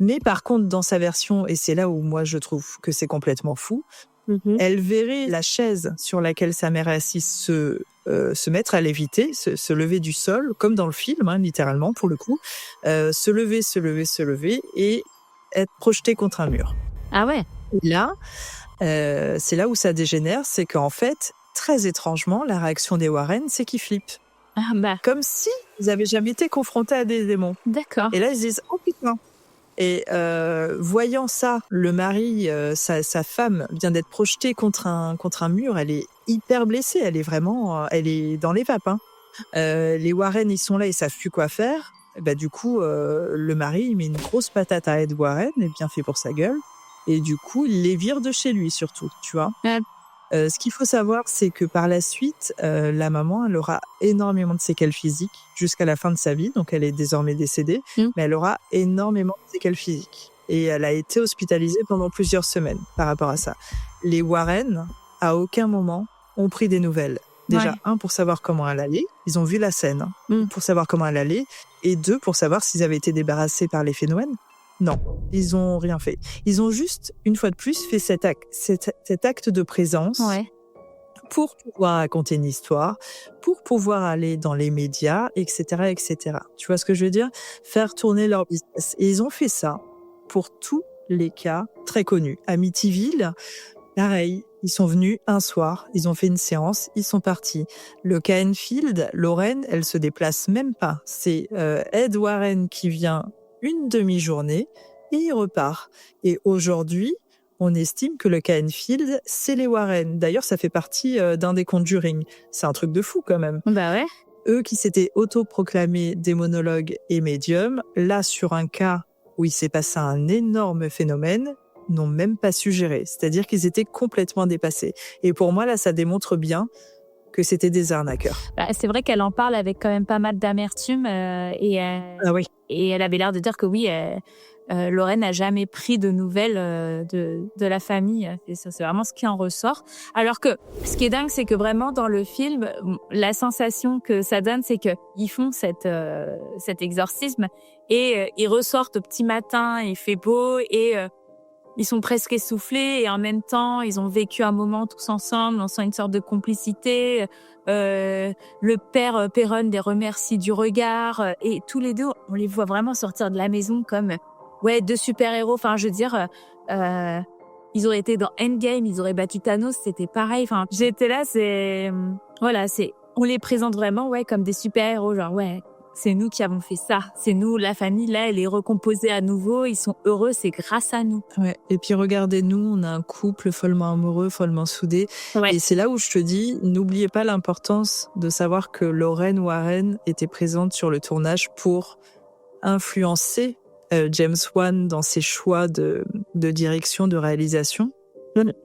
Mais par contre, dans sa version, et c'est là où moi je trouve que c'est complètement fou, elle verrait la chaise sur laquelle sa mère est assise se mettre à léviter, se lever du sol, comme dans le film, littéralement pour le coup, se lever et être projetée contre un mur. Ah ouais. Et là, c'est là où ça dégénère, c'est qu'en fait, très étrangement, la réaction des Warren, c'est qu'ils flippent. Ah bah. Comme si ils avaient jamais été confrontés à des démons. D'accord. Et là, ils se disent, oh putain. Et voyant ça, le mari, sa femme vient d'être projetée contre un mur. Elle est hyper blessée. Elle est dans les vapes. Les Warren, ils sont là, ils savent plus quoi faire. Et bah, du coup, le mari, il met une grosse patate à Ed Warren, et bien fait pour sa gueule. Et du coup, il les vire de chez lui, surtout, tu vois. Ce qu'il faut savoir, c'est que par la suite, la maman, elle aura énormément de séquelles physiques jusqu'à la fin de sa vie. Donc, elle est désormais décédée, mais elle aura énormément de séquelles physiques. Et elle a été hospitalisée pendant plusieurs semaines par rapport à ça. Les Warren, à aucun moment, ont pris des nouvelles. Déjà, pour savoir comment elle allait. Ils ont vu la scène, pour savoir comment elle allait. Et 2, pour savoir s'ils avaient été débarrassés par les phénomènes. Non, ils ont rien fait. Ils ont juste, une fois de plus, fait cet acte de présence pour pouvoir raconter une histoire, pour pouvoir aller dans les médias, etc., etc. Tu vois ce que je veux dire? Faire tourner leur business. Et ils ont fait ça pour tous les cas très connus. Amityville, pareil. Ils sont venus un soir, ils ont fait une séance, ils sont partis. Le cas Enfield, Lorraine, elle se déplace même pas. C'est Ed Warren qui vient une demi-journée et il repart. Et aujourd'hui, on estime que le cas Enfield, c'est les Warren. D'ailleurs, ça fait partie d'un des Conjuring. C'est un truc de fou quand même. Bah ouais. Eux qui s'étaient autoproclamés démonologues et médiums, là, sur un cas où il s'est passé un énorme phénomène, n'ont même pas su gérer. C'est-à-dire qu'ils étaient complètement dépassés. Et pour moi, là, ça démontre bien que c'était des arnaqueurs. Bah, c'est vrai qu'elle en parle avec quand même pas mal d'amertume et elle avait l'air de dire que oui, Lorraine n'a jamais pris de nouvelles de la famille. Et ça, c'est vraiment ce qui en ressort. Alors que ce qui est dingue, c'est que vraiment dans le film, la sensation que ça donne, c'est qu'ils font cet exorcisme et ils ressortent au petit matin, il fait beau et ils sont presque essoufflés et en même temps, ils ont vécu un moment tous ensemble. On sent une sorte de complicité. Le père Perron les remercie du regard et tous les deux, on les voit vraiment sortir de la maison comme deux super-héros. Enfin, je veux dire, ils auraient été dans Endgame, ils auraient battu Thanos, c'était pareil. Enfin, j'étais là, on les présente vraiment comme des super-héros, genre c'est nous qui avons fait ça. C'est nous, la famille, là, elle est recomposée à nouveau. Ils sont heureux, c'est grâce à nous. Ouais. Et puis, regardez-nous, on a un couple follement amoureux, follement soudé. Ouais. Et c'est là où je te dis, n'oubliez pas l'importance de savoir que Lorraine Warren était présente sur le tournage pour influencer James Wan dans ses choix de direction, de réalisation.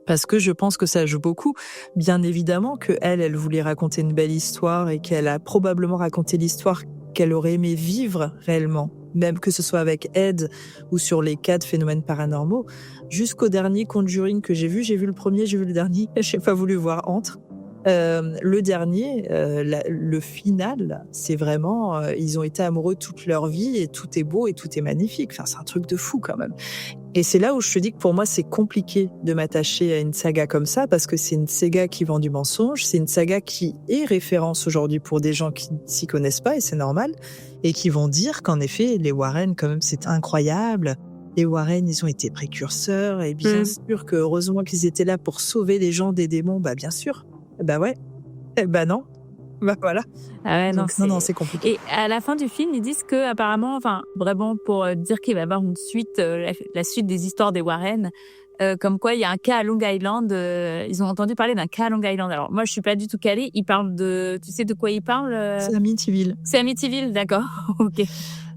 Parce que je pense que ça joue beaucoup. Bien évidemment que elle voulait raconter une belle histoire et qu'elle a probablement raconté l'histoire qu'elle aurait aimé vivre réellement, même que ce soit avec Ed ou sur les cas de phénomènes paranormaux. Jusqu'au dernier Conjuring que j'ai vu le premier, j'ai vu le dernier, j'ai pas voulu voir entre. Le dernier, le final, c'est vraiment, ils ont été amoureux toute leur vie et tout est beau et tout est magnifique. Enfin, c'est un truc de fou quand même. Et c'est là où je te dis que pour moi, c'est compliqué de m'attacher à une saga comme ça parce que c'est une saga qui vend du mensonge, c'est une saga qui est référence aujourd'hui pour des gens qui ne s'y connaissent pas et c'est normal et qui vont dire qu'en effet, les Warren, quand même, c'est incroyable. Les Warren, ils ont été précurseurs et bien sûr que heureusement qu'ils étaient là pour sauver les gens des démons. Bah bien sûr. Bah ouais. Bah non. Bah voilà. Ah ouais, Donc, non, c'est compliqué. Et à la fin du film, ils disent que apparemment, enfin, vraiment pour dire qu'il va y avoir une suite, la suite des histoires des Warren, comme quoi il y a un cas à Long Island. Ils ont entendu parler d'un cas à Long Island. Alors moi, je suis pas du tout calée. Ils parlent de, tu sais de quoi ils parlent C'est Amityville. C'est Amityville, d'accord. Ok.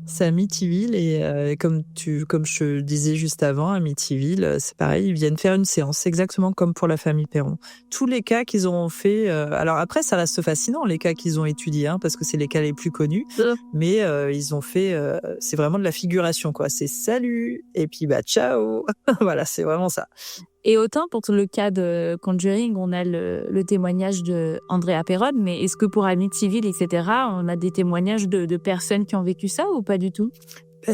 C'est Amityville et comme je te disais juste avant, Amityville, c'est pareil, ils viennent faire une séance exactement comme pour la famille Perron. Tous les cas qu'ils ont fait, alors après ça reste fascinant les cas qu'ils ont étudiés, hein, parce que c'est les cas les plus connus, mais ils ont fait, c'est vraiment de la figuration quoi. C'est salut et puis bah ciao, voilà c'est vraiment ça. Et autant pour le cas de Conjuring, on a le témoignage de Andrea Perron, mais est-ce que pour Amityville, etc., on a des témoignages de personnes qui ont vécu ça ou pas du tout?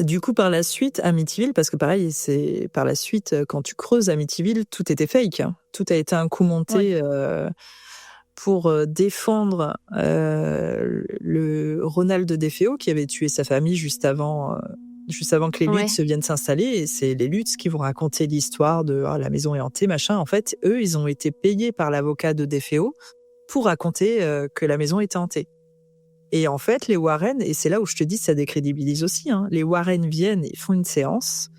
Du coup, par la suite, Amityville, parce que pareil, c'est par la suite, quand tu creuses Amityville, tout était fake. Hein. Tout a été un coup monté pour défendre le Ronald DeFeo qui avait tué sa famille juste avant que les Lutz viennent s'installer. Et c'est les Lutz qui vont raconter l'histoire de la maison est hantée, machin. En fait, eux, ils ont été payés par l'avocat de DeFeo pour raconter que la maison était hantée. Et en fait, les Warren, et c'est là où je te dis, ça décrédibilise aussi, hein, les Warren viennent et font une séance.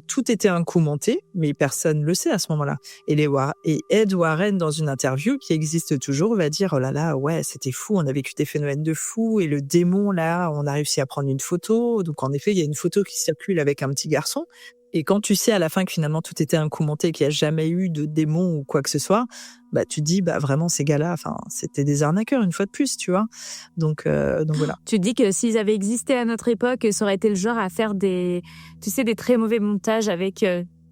Tout était un coup monté, mais personne ne le sait à ce moment-là. Et Ed Warren, dans une interview qui existe toujours, va dire « Oh là là, ouais, c'était fou, on a vécu des phénomènes de fou, et le démon, là, on a réussi à prendre une photo. » Donc en effet, il y a une photo qui circule avec un petit garçon. Et quand tu sais à la fin que finalement tout était un coup monté, qu'il n'y a jamais eu de démon ou quoi que ce soit, bah tu te dis bah vraiment ces gars-là, enfin c'était des arnaqueurs une fois de plus, tu vois. Donc voilà. Tu dis que s'ils avaient existé à notre époque, ça aurait été le genre à faire des très mauvais montages avec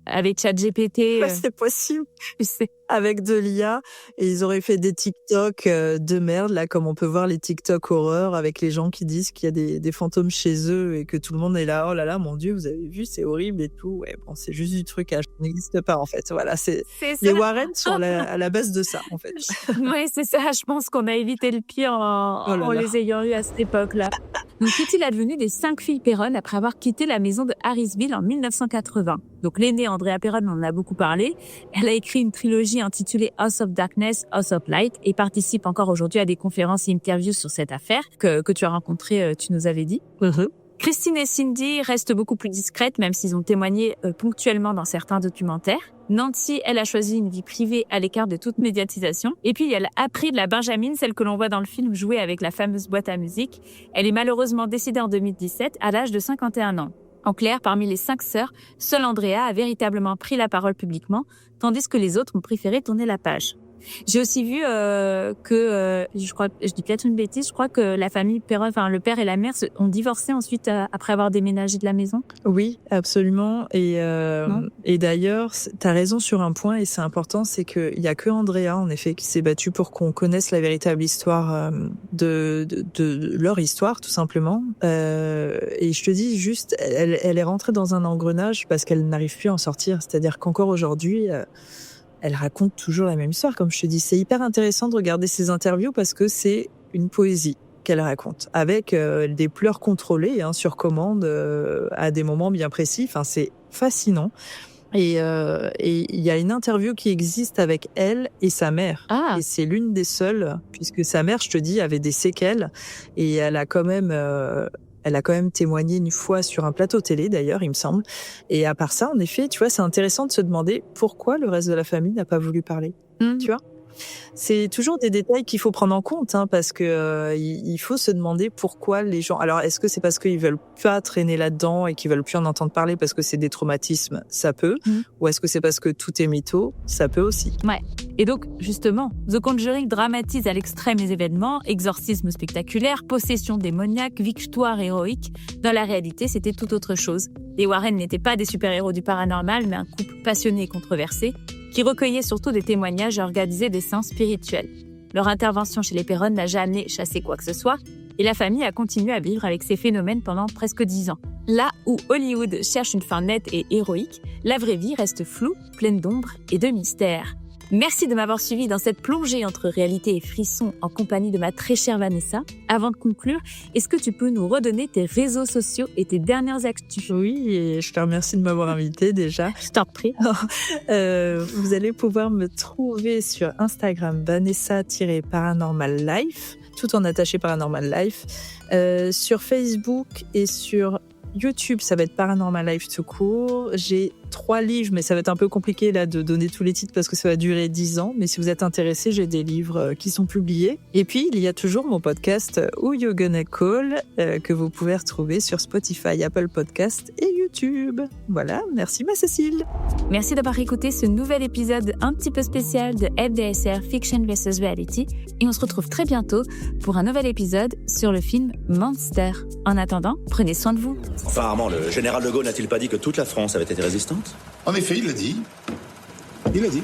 ChatGPT. Ouais, c'est possible. Tu sais. Avec de l'IA, et ils auraient fait des TikTok de merde, là, comme on peut voir les TikTok horreur, avec les gens qui disent qu'il y a des fantômes chez eux et que tout le monde est là, oh là là, mon Dieu, vous avez vu, c'est horrible et tout. Ouais, bon, c'est juste du trucage, ça n'existe pas, en fait. Voilà, c'est les Warren sont à la base de ça, en fait. Oui, c'est ça. Je pense qu'on a évité le pire en les ayant eu à cette époque-là. Donc, qu'est-il advenu des 5 filles Perron après avoir quitté la maison de Harrisville en 1980? Donc, l'aînée Andrea Perron, on en a beaucoup parlé. Elle a écrit une trilogie intitulée House of Darkness, House of Light et participe encore aujourd'hui à des conférences et interviews sur cette affaire que tu as rencontrée, tu nous avais dit. Christine et Cindy restent beaucoup plus discrètes, même s'ils ont témoigné ponctuellement dans certains documentaires. Nancy, elle a choisi une vie privée à l'écart de toute médiatisation. Et puis, elle a appris de la Benjamin, celle que l'on voit dans le film jouer avec la fameuse boîte à musique. Elle est malheureusement décédée en 2017 à l'âge de 51 ans. En clair, parmi les 5 sœurs, seule Andrea a véritablement pris la parole publiquement, tandis que les autres ont préféré tourner la page. J'ai aussi vu je dis peut-être une bêtise, je crois que la famille Perron, enfin le père et la mère ont divorcé ensuite après avoir déménagé de la maison. Oui, absolument. Et d'ailleurs, t'as raison sur un point et c'est important, c'est qu'il y a que Andrea en effet qui s'est battue pour qu'on connaisse la véritable histoire de leur histoire tout simplement. Et je te dis juste, elle est rentrée dans un engrenage parce qu'elle n'arrive plus à en sortir. C'est-à-dire qu'encore aujourd'hui. Elle raconte toujours la même histoire, comme je te dis. C'est hyper intéressant de regarder ses interviews parce que c'est une poésie qu'elle raconte, avec des pleurs contrôlés, sur commande, à des moments bien précis. Enfin, c'est fascinant. Et il y a une interview qui existe avec elle et sa mère. Ah. Et c'est l'une des seules, puisque sa mère, je te dis, avait des séquelles. Et elle a quand même témoigné une fois sur un plateau télé, d'ailleurs, il me semble. Et à part ça, en effet, tu vois, c'est intéressant de se demander pourquoi le reste de la famille n'a pas voulu parler. Tu vois ? C'est toujours des détails qu'il faut prendre en compte, parce que il faut se demander pourquoi les gens. Alors, est-ce que c'est parce qu'ils veulent pas traîner là-dedans et qu'ils veulent plus en entendre parler parce que c'est des traumatismes? Ça peut. Ou est-ce que c'est parce que tout est mytho? Ça peut aussi. Ouais. Et donc, justement, The Conjuring dramatise à l'extrême les événements, exorcisme spectaculaire, possession démoniaque, victoire héroïque. Dans la réalité, c'était tout autre chose. Les Warren n'étaient pas des super-héros du paranormal, mais un couple passionné et controversé. qui recueillaient surtout des témoignages et organisaient des séances spirituelles. Leur intervention chez les Perron n'a jamais chassé quoi que ce soit, et la famille a continué à vivre avec ces phénomènes pendant presque 10 ans. Là où Hollywood cherche une fin nette et héroïque, la vraie vie reste floue, pleine d'ombre et de mystères. Merci de m'avoir suivi dans cette plongée entre réalité et frisson en compagnie de ma très chère Vanessa. Avant de conclure, est-ce que tu peux nous redonner tes réseaux sociaux et tes dernières actus? Oui, et je te remercie de m'avoir invité déjà. Je t'en prie. Vous allez pouvoir me trouver sur Instagram Vanessa-Paranormal Life, tout en attaché Paranormal Life. Sur Facebook et sur YouTube, ça va être Paranormal Life tout court. J'ai 3 livres, mais ça va être un peu compliqué là de donner tous les titres parce que ça va durer 10 ans. Mais si vous êtes intéressés, j'ai des livres qui sont publiés. Et puis, il y a toujours mon podcast Who You Gonna Call que vous pouvez retrouver sur Spotify, Apple Podcast et YouTube. Voilà, merci ma Cécile. Merci d'avoir écouté ce nouvel épisode un petit peu spécial de FDSR Fiction vs Reality. Et on se retrouve très bientôt pour un nouvel épisode sur le film Monster. En attendant, prenez soin de vous. Enfin, Armand, le général de Gaulle n'a-t-il pas dit que toute la France avait été résistante ? En effet, il l'a dit. Il l'a dit.